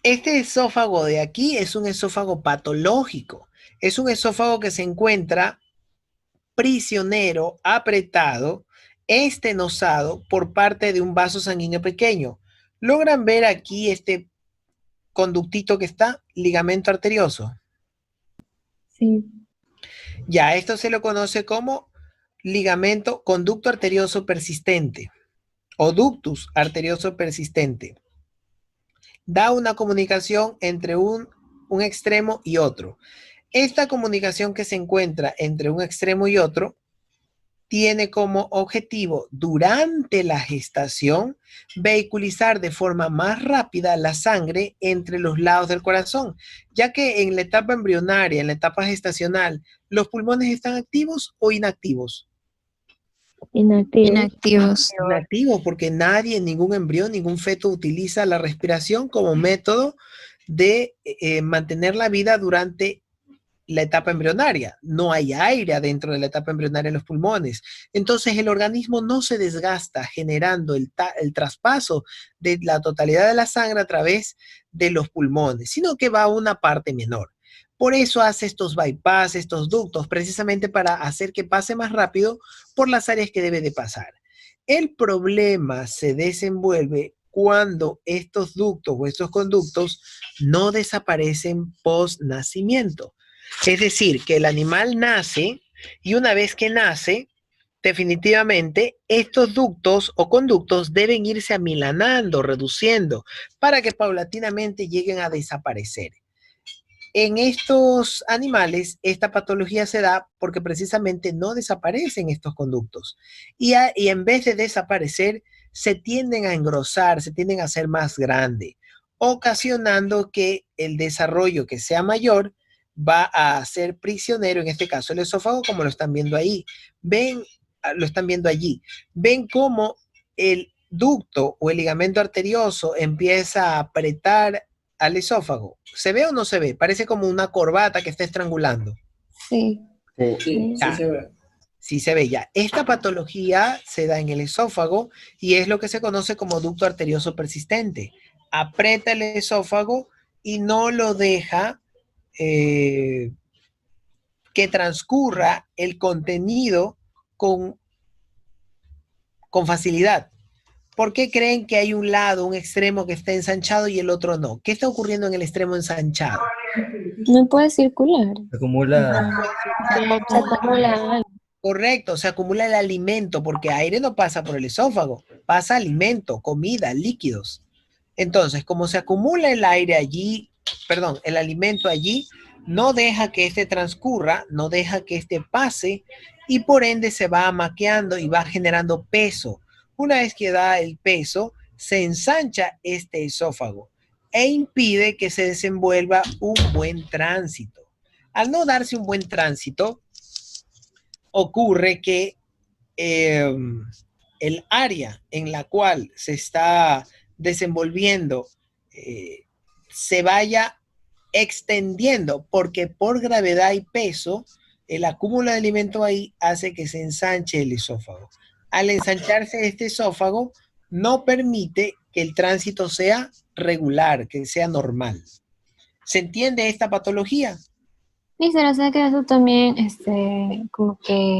[SPEAKER 1] Este esófago de aquí es un esófago patológico. Es un esófago que se encuentra prisionero, apretado, estenosado por parte de un vaso sanguíneo pequeño. ¿Logran ver aquí este conductito que está? Ligamento arterioso.
[SPEAKER 2] Sí.
[SPEAKER 1] Ya, esto se lo conoce como conducto arterioso persistente o ductus arterioso persistente. Da una comunicación entre un extremo y otro. Esta comunicación que se encuentra entre un extremo y otro tiene como objetivo, durante la gestación, vehiculizar de forma más rápida la sangre entre los lados del corazón, ya que en la etapa embrionaria, en la etapa gestacional, ¿los pulmones están activos o inactivos?
[SPEAKER 2] Inactivos.
[SPEAKER 1] Inactivos, porque nadie, ningún embrión, ningún feto utiliza la respiración como método de mantener la vida durante la etapa embrionaria. No hay aire adentro de la etapa embrionaria en los pulmones. Entonces el organismo no se desgasta generando el traspaso de la totalidad de la sangre a través de los pulmones, sino que va a una parte menor. Por eso hace estos bypass, estos ductos, precisamente para hacer que pase más rápido por las áreas que debe de pasar. El problema se desenvuelve cuando estos ductos o estos conductos no desaparecen post nacimiento. Es decir, que el animal nace y una vez que nace, definitivamente estos ductos o conductos deben irse amilanando, reduciendo, para que paulatinamente lleguen a desaparecer. En estos animales, esta patología se da porque precisamente no desaparecen estos conductos. Y en vez de desaparecer, se tienden a engrosar, se tienden a hacer más grande, ocasionando que el desarrollo que sea mayor va a ser prisionero, en este caso el esófago, como lo están viendo ahí. Lo están viendo allí. Ven cómo el ducto o el ligamento arterioso empieza a apretar al esófago. ¿Se ve o no se ve? Parece como una corbata que está estrangulando.
[SPEAKER 2] Sí.
[SPEAKER 8] Sí se ve.
[SPEAKER 1] Sí se ve ya. Esta patología se da en el esófago y es lo que se conoce como ducto arterioso persistente. Aprieta el esófago y no lo deja que transcurra el contenido con facilidad. ¿Por qué creen que hay un lado, un extremo que está ensanchado y el otro no? ¿Qué está ocurriendo en el extremo ensanchado?
[SPEAKER 2] No puede circular.
[SPEAKER 7] Se acumula.
[SPEAKER 2] Se acumula.
[SPEAKER 1] Correcto, se acumula el alimento porque aire no pasa por el esófago, pasa alimento, comida, líquidos. Entonces, como se acumula el aire allí, perdón, el alimento allí, no deja que este transcurra, no deja que este pase y por ende se va amaqueando y va generando peso. Una vez que da el peso, se ensancha este esófago e impide que se desenvuelva un buen tránsito. Al no darse un buen tránsito, ocurre que el área en la cual se está desenvolviendo se vaya extendiendo, porque por gravedad y peso, el acúmulo de alimento ahí hace que se ensanche el esófago. Al ensancharse este esófago, no permite que el tránsito sea regular, que sea normal. ¿Se entiende esta patología?
[SPEAKER 2] Y será que eso también, como que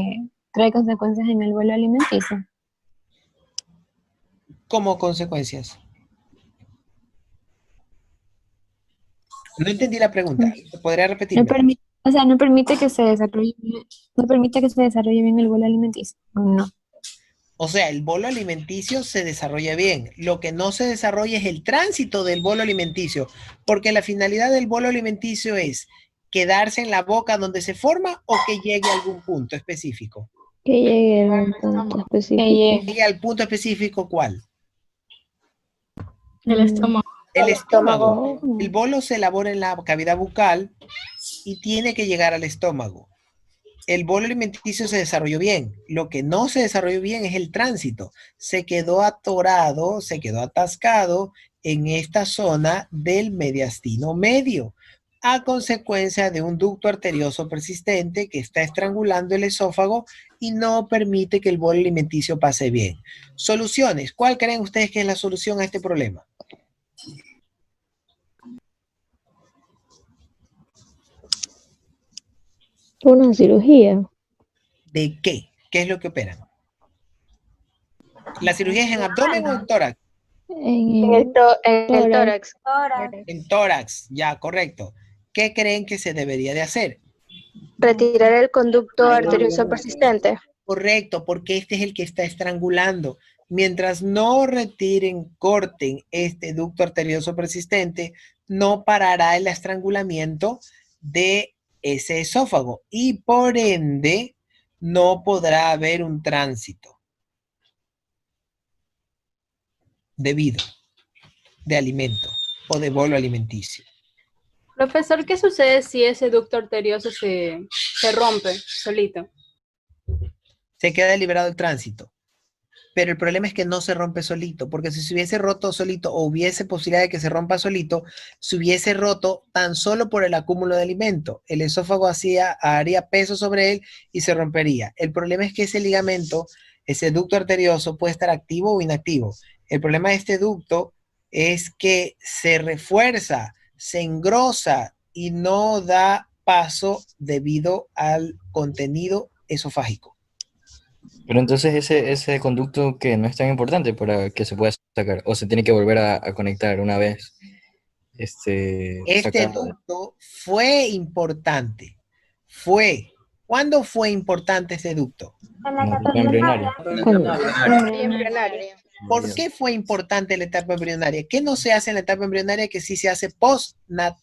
[SPEAKER 2] trae consecuencias en el vuelo alimenticio.
[SPEAKER 1] ¿Cómo consecuencias? No entendí la pregunta. ¿Podría repetir?
[SPEAKER 2] No permite que se desarrolle, no permite que se desarrolle bien el vuelo alimenticio. No.
[SPEAKER 1] O sea, el bolo alimenticio se desarrolla bien. Lo que no se desarrolla es el tránsito del bolo alimenticio, porque la finalidad del bolo alimenticio es quedarse en la boca donde se forma o que llegue a algún punto específico.
[SPEAKER 2] Que llegue a un punto específico.
[SPEAKER 1] Que llegue al punto específico, ¿cuál?
[SPEAKER 2] El estómago.
[SPEAKER 1] El estómago. El bolo se elabora en la cavidad bucal y tiene que llegar al estómago. El bolo alimenticio se desarrolló bien. Lo que no se desarrolló bien es el tránsito. Se quedó atorado, se quedó atascado en esta zona del mediastino medio, a consecuencia de un ducto arterioso persistente que está estrangulando el esófago y no permite que el bolo alimenticio pase bien. Soluciones. ¿Cuál creen ustedes que es la solución a este problema?
[SPEAKER 2] Una cirugía.
[SPEAKER 1] ¿De qué? ¿Qué es lo que operan? ¿La cirugía es en abdomen o en tórax?
[SPEAKER 2] En el tórax.
[SPEAKER 1] En tórax, ya, correcto. ¿Qué creen que se debería de hacer?
[SPEAKER 6] Retirar el conducto arterioso persistente.
[SPEAKER 1] Correcto, porque este es el que está estrangulando. Mientras no retiren, corten este ducto arterioso persistente, no parará el estrangulamiento de ese esófago y por ende no podrá haber un tránsito debido de alimento o de bolo alimenticio.
[SPEAKER 11] Profesor, ¿qué sucede si ese ducto arterioso se rompe solito?
[SPEAKER 1] Se queda liberado el tránsito. pero el problema es que no se rompe solito, porque si se hubiese roto solito o hubiese posibilidad de que se rompa solito, se hubiese roto tan solo por el acúmulo de alimento. El esófago haría peso sobre él y se rompería. El problema es que ese ligamento, ese ducto arterioso, puede estar activo o inactivo. El problema de este ducto es que se refuerza, se engrosa y no da paso debido al contenido esofágico.
[SPEAKER 7] Pero entonces ese conducto que no es tan importante para que se pueda sacar, o se tiene que volver a conectar una vez
[SPEAKER 1] Este
[SPEAKER 7] sacado.
[SPEAKER 1] ducto fue importante. ¿Cuándo fue importante este ducto?
[SPEAKER 5] En la
[SPEAKER 7] En la
[SPEAKER 5] etapa
[SPEAKER 7] etapa embrionaria.
[SPEAKER 5] embrionaria.
[SPEAKER 1] ¿Por qué fue importante la etapa embrionaria? ¿Qué no se hace en la etapa embrionaria que sí se hace
[SPEAKER 11] La
[SPEAKER 1] post-natalidad?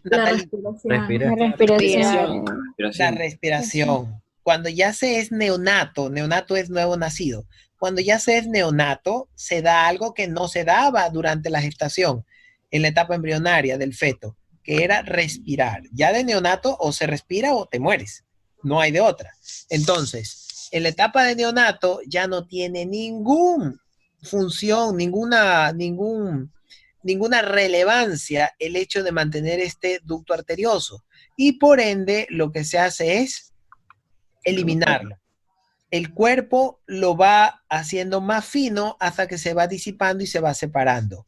[SPEAKER 11] respiración.
[SPEAKER 2] La respiración.
[SPEAKER 1] La respiración. Cuando ya se es neonato, neonato es nuevo nacido. Cuando ya se es neonato, se da algo que no se daba durante la gestación, en la etapa embrionaria del feto, que era respirar. Ya de neonato o se respira o te mueres. No hay de otra. Entonces, en la etapa de neonato ya no tiene ninguna función, ninguna relevancia el hecho de mantener este ducto arterioso. Y por ende, lo que se hace es eliminarlo. El cuerpo lo va haciendo más fino hasta que se va disipando y se va separando.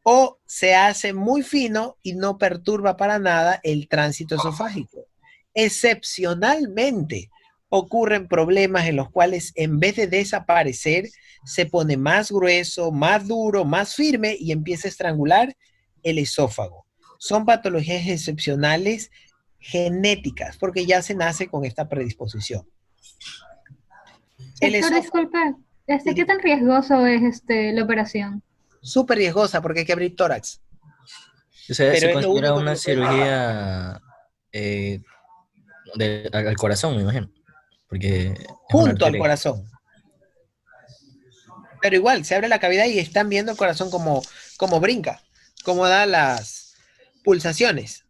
[SPEAKER 1] O se hace muy fino y no perturba para nada el tránsito esofágico. Excepcionalmente ocurren problemas en los cuales en vez de desaparecer, se pone más grueso, más duro, más firme y empieza a estrangular el esófago. Son patologías excepcionales genéticas, porque ya se nace con esta predisposición. El
[SPEAKER 11] Doctor,
[SPEAKER 1] esófago,
[SPEAKER 11] disculpe, ¿qué tan riesgoso es la operación?
[SPEAKER 1] súper riesgosa porque hay que abrir tórax.
[SPEAKER 7] O sea,
[SPEAKER 1] Pero
[SPEAKER 7] se
[SPEAKER 1] es lo
[SPEAKER 7] considera
[SPEAKER 1] único que
[SPEAKER 7] una
[SPEAKER 1] se puede salvar.
[SPEAKER 7] cirugía al corazón, me imagino, porque es una
[SPEAKER 1] Junto al
[SPEAKER 7] arteria.
[SPEAKER 1] corazón. Pero igual, se abre la cavidad y están viendo el corazón como brinca, como da las pulsaciones.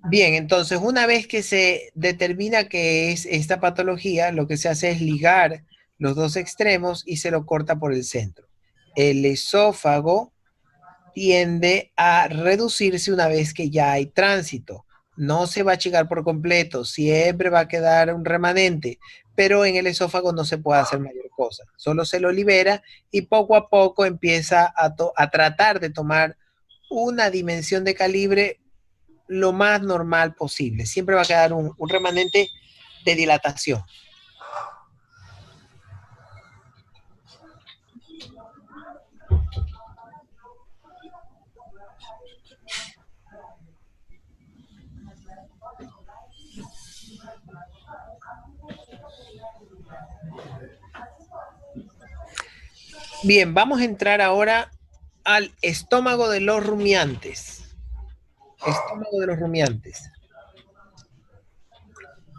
[SPEAKER 1] Bien, entonces una vez que se determina que es esta patología, lo que se hace es ligar los dos extremos y se lo corta por el centro. El esófago tiende a reducirse una vez que ya hay tránsito. No se va a achicar por completo, siempre va a quedar un remanente, pero en el esófago no se puede hacer mayor cosa. Solo se lo libera y poco a poco empieza a tratar de tomar una dimensión de calibre lo más normal posible. Siempre va a quedar un remanente de dilatación. Bien, vamos a entrar ahora al estómago de los rumiantes. Estómago de los rumiantes.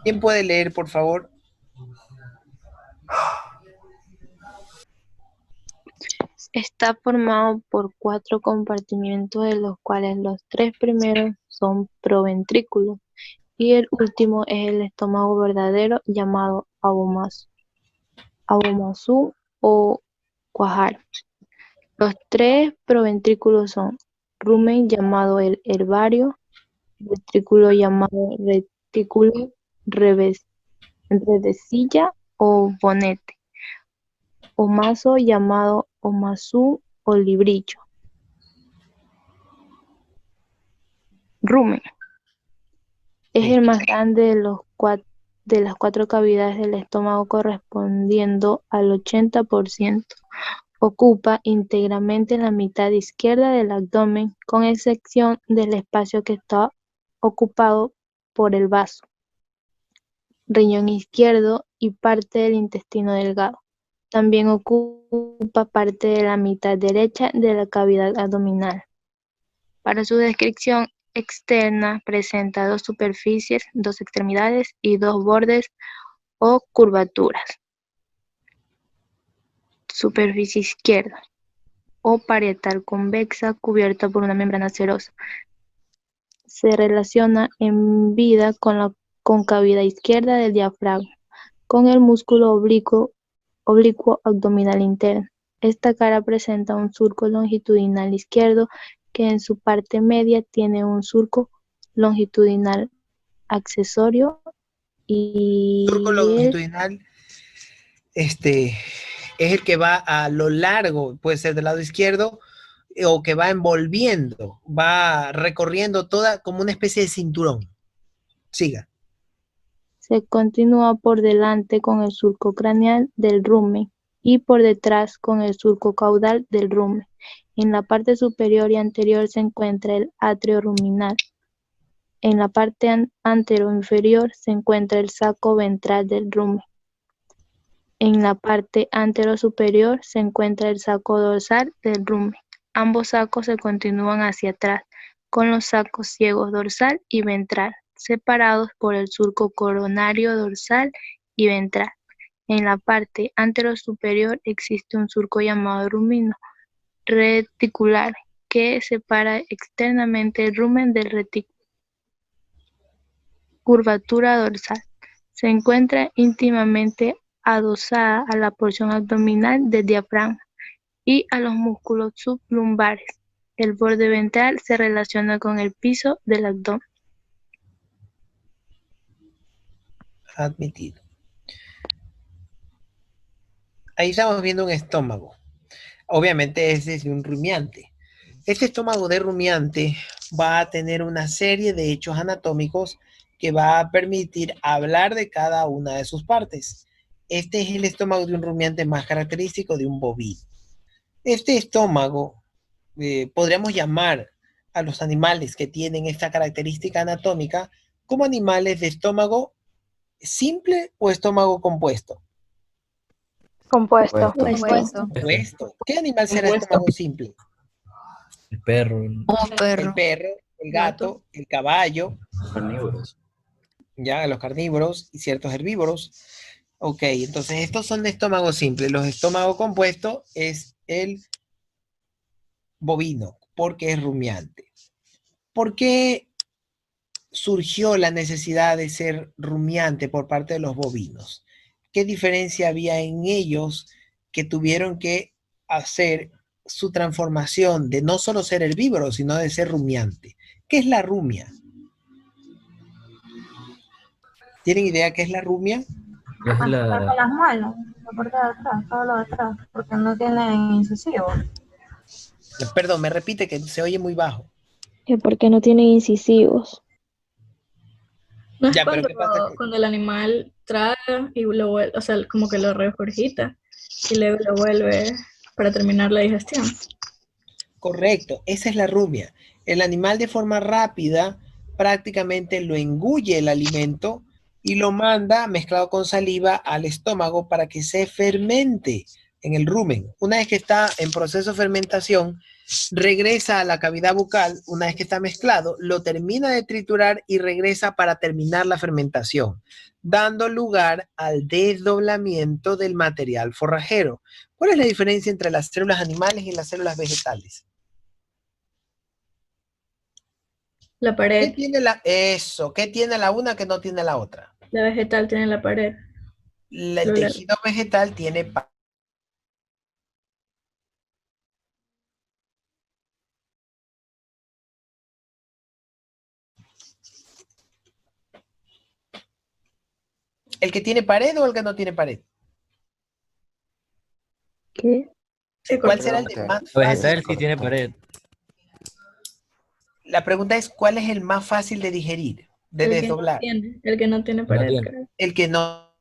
[SPEAKER 1] ¿Quién puede leer, por favor?
[SPEAKER 6] Está formado por 4 compartimientos, de los cuales los 3 primeros son proventrículos y el último es el estómago verdadero, llamado abomasum o cuajar. Los 3 proventrículos son rumen, llamado el herbario, ventrículo llamado retículo, redecilla o bonete, omaso llamado omasum o librillo. Rumen es el más grande de las 4 cavidades del estómago, correspondiendo al 80%. Ocupa íntegramente la mitad izquierda del abdomen, con excepción del espacio que está ocupado por el vaso, riñón izquierdo y parte del intestino delgado. También ocupa parte de la mitad derecha de la cavidad abdominal. Para su descripción externa, presenta 2 superficies, 2 extremidades y 2 bordes o curvaturas. Superficie izquierda o parietal convexa, cubierta por una membrana serosa. se relaciona en vida con la concavidad izquierda del diafragma, con el músculo oblicuo abdominal interno. Esta cara presenta un surco longitudinal izquierdo que en su parte media tiene un surco longitudinal accesorio y
[SPEAKER 1] Surco longitudinal es el que va a lo largo, puede ser del lado izquierdo, o que va envolviendo, va recorriendo toda como una especie de cinturón. Siga.
[SPEAKER 6] se continúa por delante con el surco craneal del rumen y por detrás con el surco caudal del rumen. En la parte superior y anterior se encuentra el atrio ruminal. En la parte antero-inferior se encuentra el saco ventral del rumen. En la parte antero-superior se encuentra el saco dorsal del rumen. Ambos sacos se continúan hacia atrás, con los sacos ciegos dorsal y ventral, separados por el surco coronario dorsal y ventral. En la parte antero-superior existe un surco llamado rumino reticular, que separa externamente el rumen del retículo. Curvatura dorsal. Se encuentra íntimamente adosada a la porción abdominal del diafragma y a los músculos sublumbares. El borde ventral se relaciona con el piso del abdomen.
[SPEAKER 1] Admitido. Ahí estamos viendo un estómago. Obviamente ese es de un rumiante. Este estómago de rumiante va a tener una serie de hechos anatómicos que va a permitir hablar de cada una de sus partes. Este es el estómago de un rumiante más característico de un bovino. Este estómago, podríamos llamar a los animales que tienen esta característica anatómica como animales de estómago simple o estómago compuesto.
[SPEAKER 2] Compuesto.
[SPEAKER 1] Compuesto. ¿Qué animal será estómago simple?
[SPEAKER 7] El perro,
[SPEAKER 1] El perro, el gato, el caballo,
[SPEAKER 7] carnívoros.
[SPEAKER 1] ya los carnívoros y ciertos herbívoros. Ok, entonces estos son de estómago simple. Los estómagos compuestos es el bovino, porque es rumiante. ¿Por qué surgió la necesidad de ser rumiante por parte de los bovinos? ¿Qué diferencia había en ellos que tuvieron que hacer su transformación de no solo ser herbívoro, sino de ser rumiante? ¿Qué es la rumia? ¿Tienen idea qué es la rumia?
[SPEAKER 7] Es
[SPEAKER 5] Porque
[SPEAKER 7] la...
[SPEAKER 5] las muelas, la parte de atrás, todo lo de atrás, porque no tienen incisivos.
[SPEAKER 1] Perdón, me repite que se oye muy bajo.
[SPEAKER 6] Que porque no tienen incisivos.
[SPEAKER 11] No es
[SPEAKER 1] Ya, pero ¿qué pasa?
[SPEAKER 11] cuando el animal traga y lo vuelve, o sea, como que lo regurgita y luego lo vuelve para terminar la digestión.
[SPEAKER 1] Correcto, esa es la rumia. El animal de forma rápida prácticamente lo engulle el alimento y lo manda mezclado con saliva al estómago para que se fermente en el rumen. Una vez que está en proceso de fermentación, regresa a la cavidad bucal. Una vez que está mezclado, lo termina de triturar y regresa para terminar la fermentación, dando lugar al desdoblamiento del material forrajero. ¿Cuál es la diferencia entre las células animales y las células vegetales?
[SPEAKER 11] La pared.
[SPEAKER 1] ¿Qué tiene ¿qué tiene la una que no tiene la otra?
[SPEAKER 11] La vegetal tiene la pared.
[SPEAKER 1] El tejido vegetal tiene ¿el que tiene pared o el que no tiene pared?
[SPEAKER 6] ¿Qué?
[SPEAKER 1] ¿Cuál será el de más
[SPEAKER 7] El vegetal
[SPEAKER 1] fácil?
[SPEAKER 7] sí tiene pared.
[SPEAKER 1] La pregunta es, ¿cuál es el más fácil de digerir, de desdoblar?
[SPEAKER 11] El que no tiene pared, creo.
[SPEAKER 1] El que no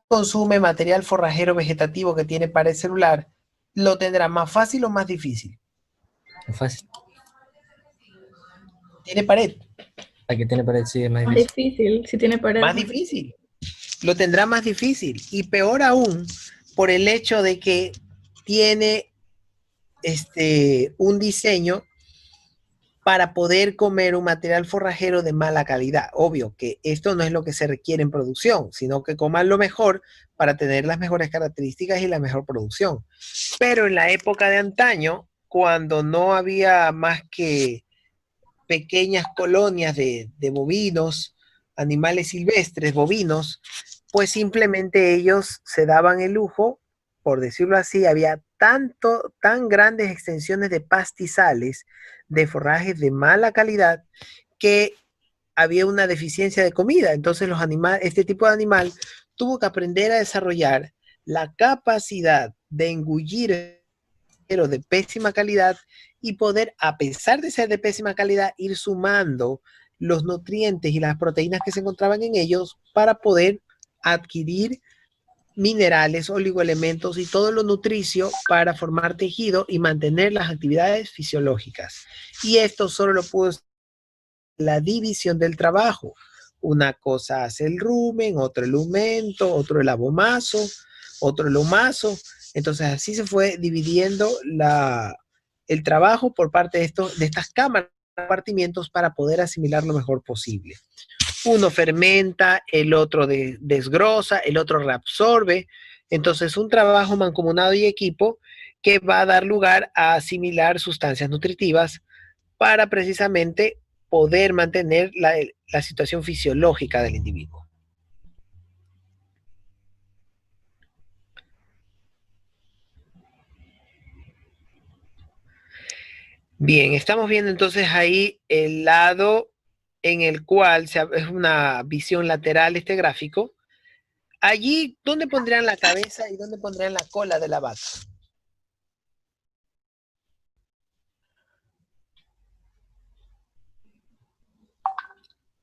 [SPEAKER 1] consume material forrajero vegetativo que tiene pared celular, ¿lo tendrá más fácil o más difícil?
[SPEAKER 7] Es fácil.
[SPEAKER 1] ¿Tiene pared?
[SPEAKER 7] El que tiene pared sí es más
[SPEAKER 11] Más
[SPEAKER 7] difícil.
[SPEAKER 11] difícil, si tiene pared.
[SPEAKER 1] Más difícil. Lo tendrá más difícil. Y peor aún, por el hecho de que tiene un diseño para poder comer un material forrajero de mala calidad. Obvio que esto no es lo que se requiere en producción, sino que coman lo mejor para tener las mejores características y la mejor producción. Pero en la época de antaño, cuando no había más que pequeñas colonias de bovinos, animales silvestres, bovinos, pues simplemente ellos se daban el lujo, por decirlo así, había tan grandes extensiones de pastizales, de forrajes de mala calidad, que había una deficiencia de comida. Entonces este tipo de animal tuvo que aprender a desarrollar la capacidad de engullir de pésima calidad y poder, a pesar de ser de pésima calidad, ir sumando los nutrientes y las proteínas que se encontraban en ellos para poder adquirir minerales, oligoelementos y todo lo nutricio para formar tejido y mantener las actividades fisiológicas. Y esto solo lo pudo hacer la división del trabajo. Una cosa hace el rumen, otro el lumento, otro el abomazo, otro el lomazo. Entonces así se fue dividiendo el trabajo por parte de estas cámaras de compartimientos para poder asimilar lo mejor posible. Uno fermenta, el otro desgrosa, el otro reabsorbe. Entonces un trabajo mancomunado y equipo que va a dar lugar a asimilar sustancias nutritivas para precisamente poder mantener la situación fisiológica del individuo. Bien, estamos viendo entonces ahí el lado en el cual es una visión lateral este gráfico. Allí, ¿dónde pondrían la cabeza y dónde pondrían la cola de la vaca?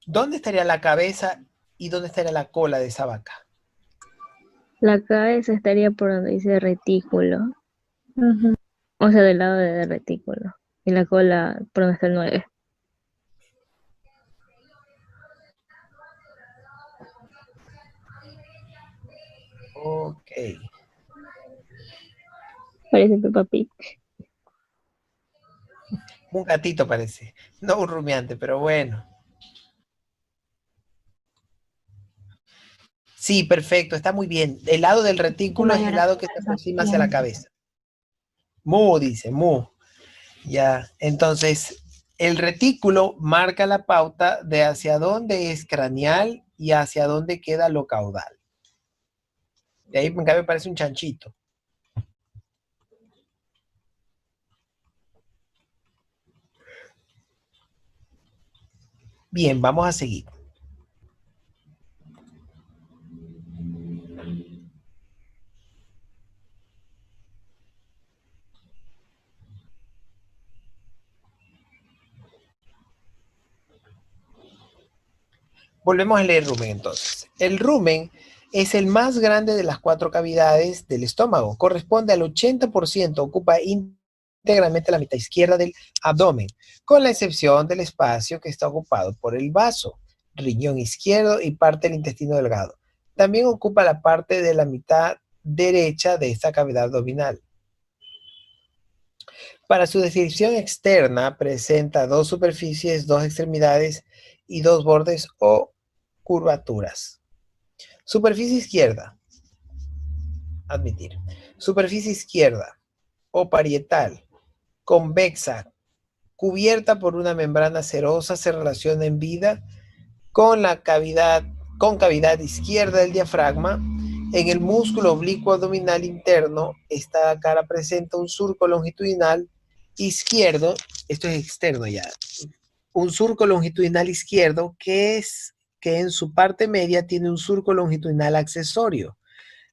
[SPEAKER 1] ¿Dónde estaría la cabeza y dónde estaría la cola de esa vaca?
[SPEAKER 2] La cabeza estaría por donde dice retículo. O sea, del lado de retículo. Y la cola por donde está el 9.
[SPEAKER 1] Ok.
[SPEAKER 2] Parece Peppa Pig.
[SPEAKER 1] Un gatito parece. No un rumiante, pero bueno. Sí, perfecto, está muy bien. El lado del retículo es el lado que se aproxima hacia la cabeza. Mu, dice, mu. Ya, entonces, el retículo marca la pauta de hacia dónde es craneal y hacia dónde queda lo caudal. De ahí, en cambio, parece un chanchito. Bien, vamos a seguir. Volvemos a leer rumen entonces. El rumen es el más grande de las 4 cavidades del estómago. Corresponde al 80%, ocupa íntegramente la mitad izquierda del abdomen, con la excepción del espacio que está ocupado por el vaso, riñón izquierdo y parte del intestino delgado. También ocupa la parte de la mitad derecha de esta cavidad abdominal. Para su descripción externa, presenta 2 superficies, 2 extremidades y 2 bordes o curvaturas. Superficie izquierda. Admitir. Superficie izquierda o parietal, convexa, cubierta por una membrana serosa, se relaciona en vida con la cavidad izquierda del diafragma. En el músculo oblicuo abdominal interno, esta cara presenta un surco longitudinal izquierdo, esto es externo ya, un surco longitudinal izquierdo que en su parte media tiene un surco longitudinal accesorio.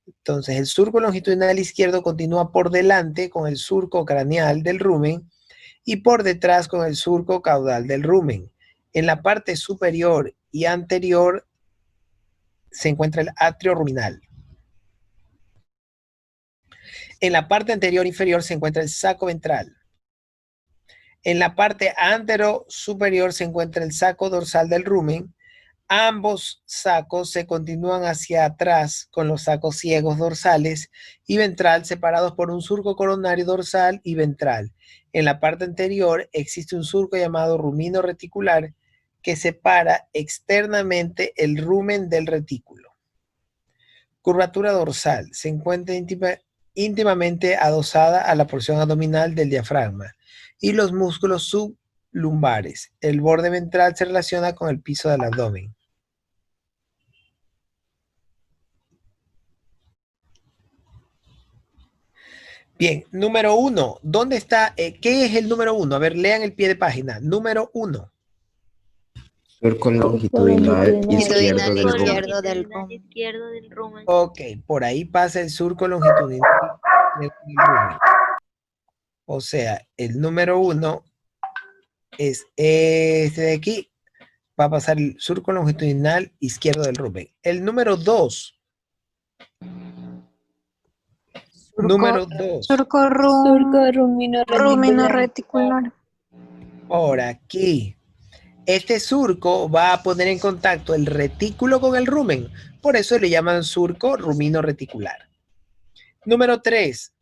[SPEAKER 1] Entonces, el surco longitudinal izquierdo continúa por delante con el surco craneal del rumen y por detrás con el surco caudal del rumen. En la parte superior y anterior se encuentra el atrio ruminal. En la parte anterior inferior se encuentra el saco ventral. En la parte antero superior se encuentra el saco dorsal del rumen. Ambos sacos se continúan hacia atrás con los sacos ciegos dorsales y ventral separados por un surco coronario dorsal y ventral. En la parte anterior existe un surco llamado rumino reticular que separa externamente el rumen del retículo. Curvatura dorsal. Se encuentra íntimamente adosada a la porción abdominal del diafragma y los músculos lumbares. El borde ventral se relaciona con el piso del abdomen. Bien, número 1. ¿Dónde está? ¿Qué es el número 1? A ver, lean el pie de página. Número 1.
[SPEAKER 3] Surco longitudinal izquierdo del
[SPEAKER 2] rumen.
[SPEAKER 1] Ok, por ahí pasa el surco longitudinal del rumen. O sea, el número 1 es este de aquí. Va a pasar el surco longitudinal izquierdo del rumen. El número 2. Número 2.
[SPEAKER 12] Surco
[SPEAKER 2] rumino
[SPEAKER 12] reticular.
[SPEAKER 1] Por aquí. Este surco va a poner en contacto el retículo con el rumen. Por eso le llaman surco rumino reticular. Número 3.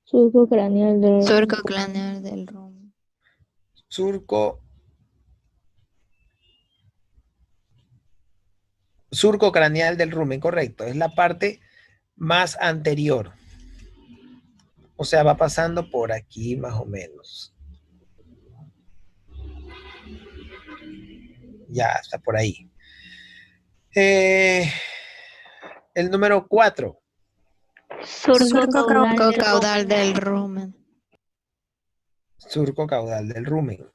[SPEAKER 2] Surco craneal del rumen.
[SPEAKER 1] Surco craneal del rumen, correcto. Es la parte más anterior. O sea, va pasando por aquí más o menos. Ya, está por ahí. El número 4.
[SPEAKER 2] Surco
[SPEAKER 12] caudal del rumen.
[SPEAKER 1] Surco caudal del rumen.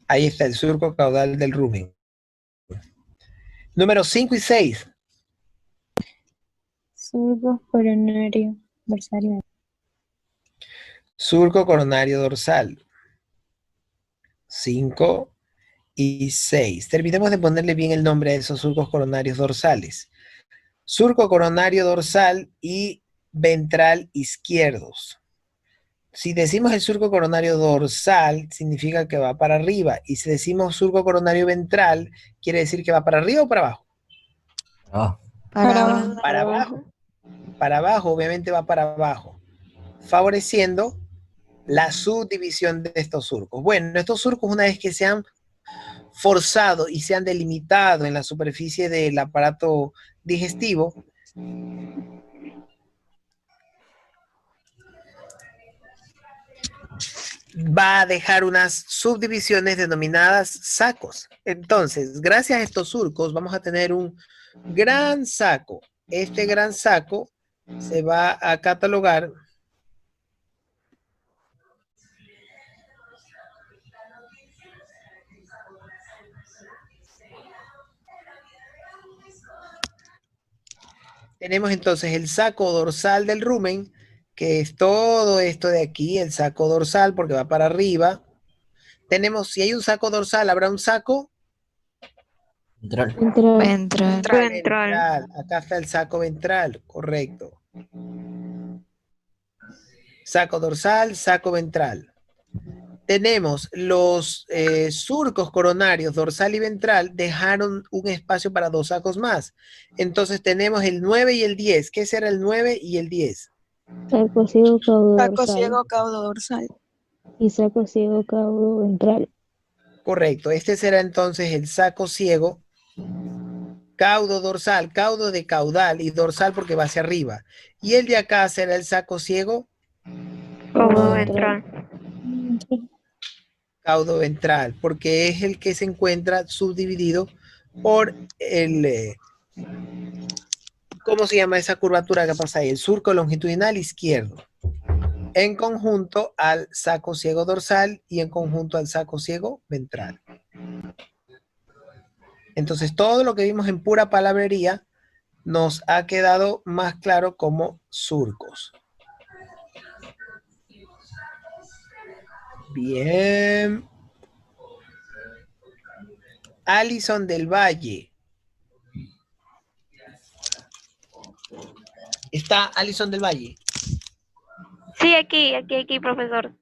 [SPEAKER 1] Ahí está el surco caudal del rumen. Número 5 y 6.
[SPEAKER 2] Surco coronario dorsal.
[SPEAKER 1] Surco coronario dorsal. 5 y 6. Terminemos de ponerle bien el nombre a esos surcos coronarios dorsales. Surco coronario dorsal y ventral izquierdos. Si decimos el surco coronario dorsal, significa que va para arriba. Y si decimos surco coronario ventral, quiere decir que va para arriba o para abajo.
[SPEAKER 12] Para abajo.
[SPEAKER 1] Para abajo. Para abajo, obviamente va para abajo, favoreciendo la subdivisión de estos surcos. Bueno, estos surcos, una vez que se han forzado y se han delimitado en la superficie del aparato digestivo, va a dejar unas subdivisiones denominadas sacos. Entonces, gracias a estos surcos vamos a tener un gran saco. Este gran saco se va a catalogar Tenemos entonces el saco dorsal del rumen, que es todo esto de aquí, el saco dorsal, porque va para arriba. Tenemos, si hay un saco dorsal, ¿habrá un saco? Ventral. Acá está el saco ventral, correcto. Saco dorsal, saco ventral. Tenemos los surcos coronarios dorsal y ventral, dejaron un espacio para dos sacos más. Entonces tenemos el 9 y el 10. ¿Qué será el 9 y el 10?
[SPEAKER 2] Saco ciego caudo
[SPEAKER 12] Saco
[SPEAKER 2] dorsal.
[SPEAKER 12] ciego caudo dorsal.
[SPEAKER 2] Y saco ciego caudo ventral.
[SPEAKER 1] Correcto, este será entonces el saco ciego, caudo dorsal, caudo de caudal y dorsal porque va hacia arriba. Y el de acá será el saco ciego,
[SPEAKER 6] Caudo ventral.
[SPEAKER 1] caudo ventral, porque es el que se encuentra subdividido por el, ¿cómo se llama esa curvatura que pasa ahí? El surco longitudinal izquierdo, en conjunto al saco ciego dorsal y en conjunto al saco ciego ventral. Entonces, todo lo que vimos en pura palabrería nos ha quedado más claro como surcos. Bien. Alison del Valle. ¿Está Alison del Valle?
[SPEAKER 6] Sí, aquí, profesor.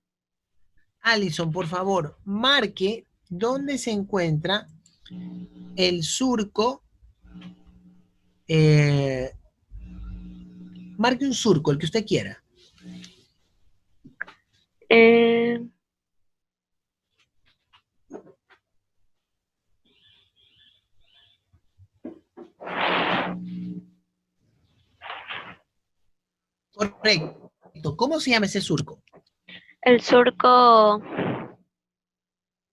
[SPEAKER 1] Alison, por favor, marque dónde se encuentra el surco. Marque un surco, el que usted quiera. Correcto. ¿Cómo se llama ese surco?
[SPEAKER 13] El surco,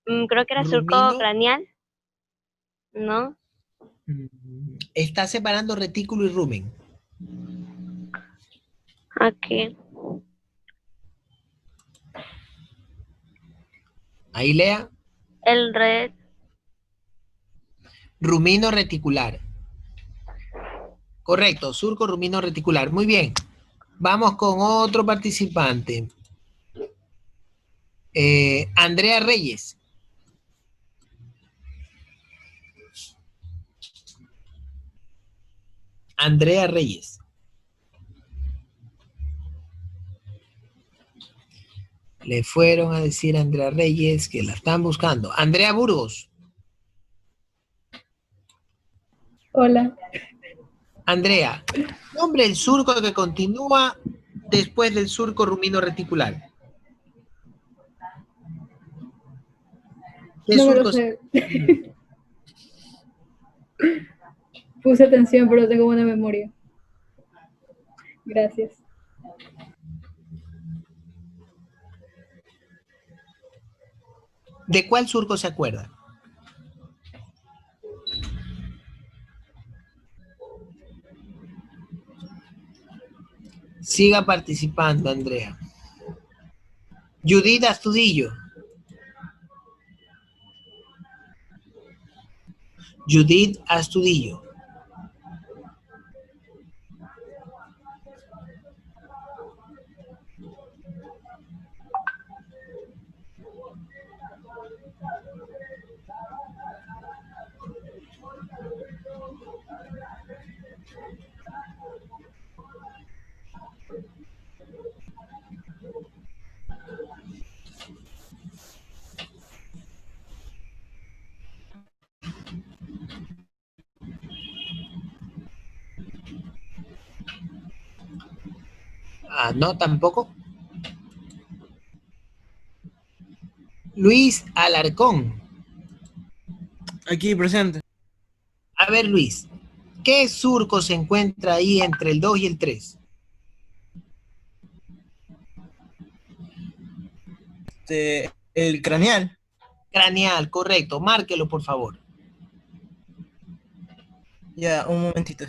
[SPEAKER 13] creo que era surco
[SPEAKER 1] Rumino.
[SPEAKER 13] craneal, ¿no?
[SPEAKER 1] Está separando retículo y rumen.
[SPEAKER 13] Aquí.
[SPEAKER 1] Ahí lea.
[SPEAKER 13] El red.
[SPEAKER 1] Rumino reticular. Correcto, surco rumino reticular. Muy bien. Vamos con otro participante. Andrea Reyes. Andrea Reyes. Le fueron a decir a Andrea Reyes que la están buscando. Andrea Burgos.
[SPEAKER 11] Hola.
[SPEAKER 1] Andrea, nombre el surco que continúa después del surco rumino reticular. ¿Qué
[SPEAKER 11] No me lo
[SPEAKER 1] surco
[SPEAKER 11] sé. Puse atención, pero tengo buena memoria. Gracias.
[SPEAKER 1] ¿De cuál surco se acuerda? Siga participando, Andrea. Judith Astudillo. Judith Astudillo. Ah, no, tampoco. Luis Alarcón.
[SPEAKER 4] Aquí presente.
[SPEAKER 1] A ver, Luis, ¿qué surco se encuentra ahí entre el 2 y el 3?
[SPEAKER 4] El craneal.
[SPEAKER 1] Craneal, correcto. Márquelo, por favor.
[SPEAKER 4] Ya, un momentito.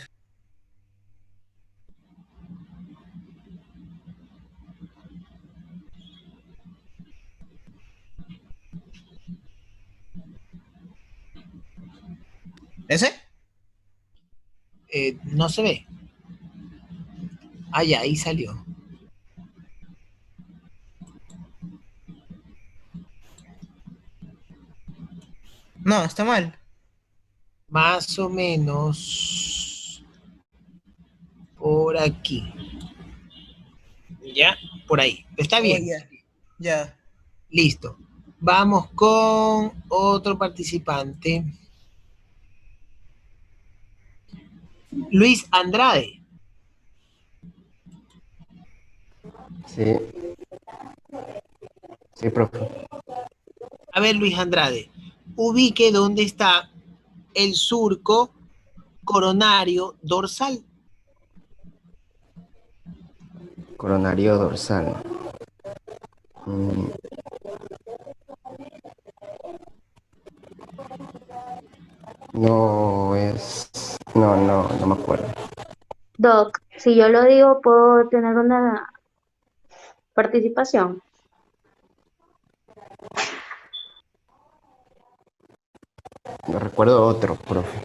[SPEAKER 4] ¿Ese?
[SPEAKER 1] No se ve. Ah, ya, ahí salió.
[SPEAKER 4] No, está mal.
[SPEAKER 1] Más o menos por aquí. ¿Ya? Por ahí. Está bien.
[SPEAKER 4] Ya.
[SPEAKER 1] Listo. Vamos con otro participante. Luis Andrade.
[SPEAKER 3] Sí. Sí, profe.
[SPEAKER 1] A ver, Luis Andrade, ubique dónde está el surco coronario dorsal.
[SPEAKER 3] Coronario dorsal. No es... No me acuerdo.
[SPEAKER 5] Doc, si yo lo digo, ¿puedo tener una participación?
[SPEAKER 3] No recuerdo otro, profe.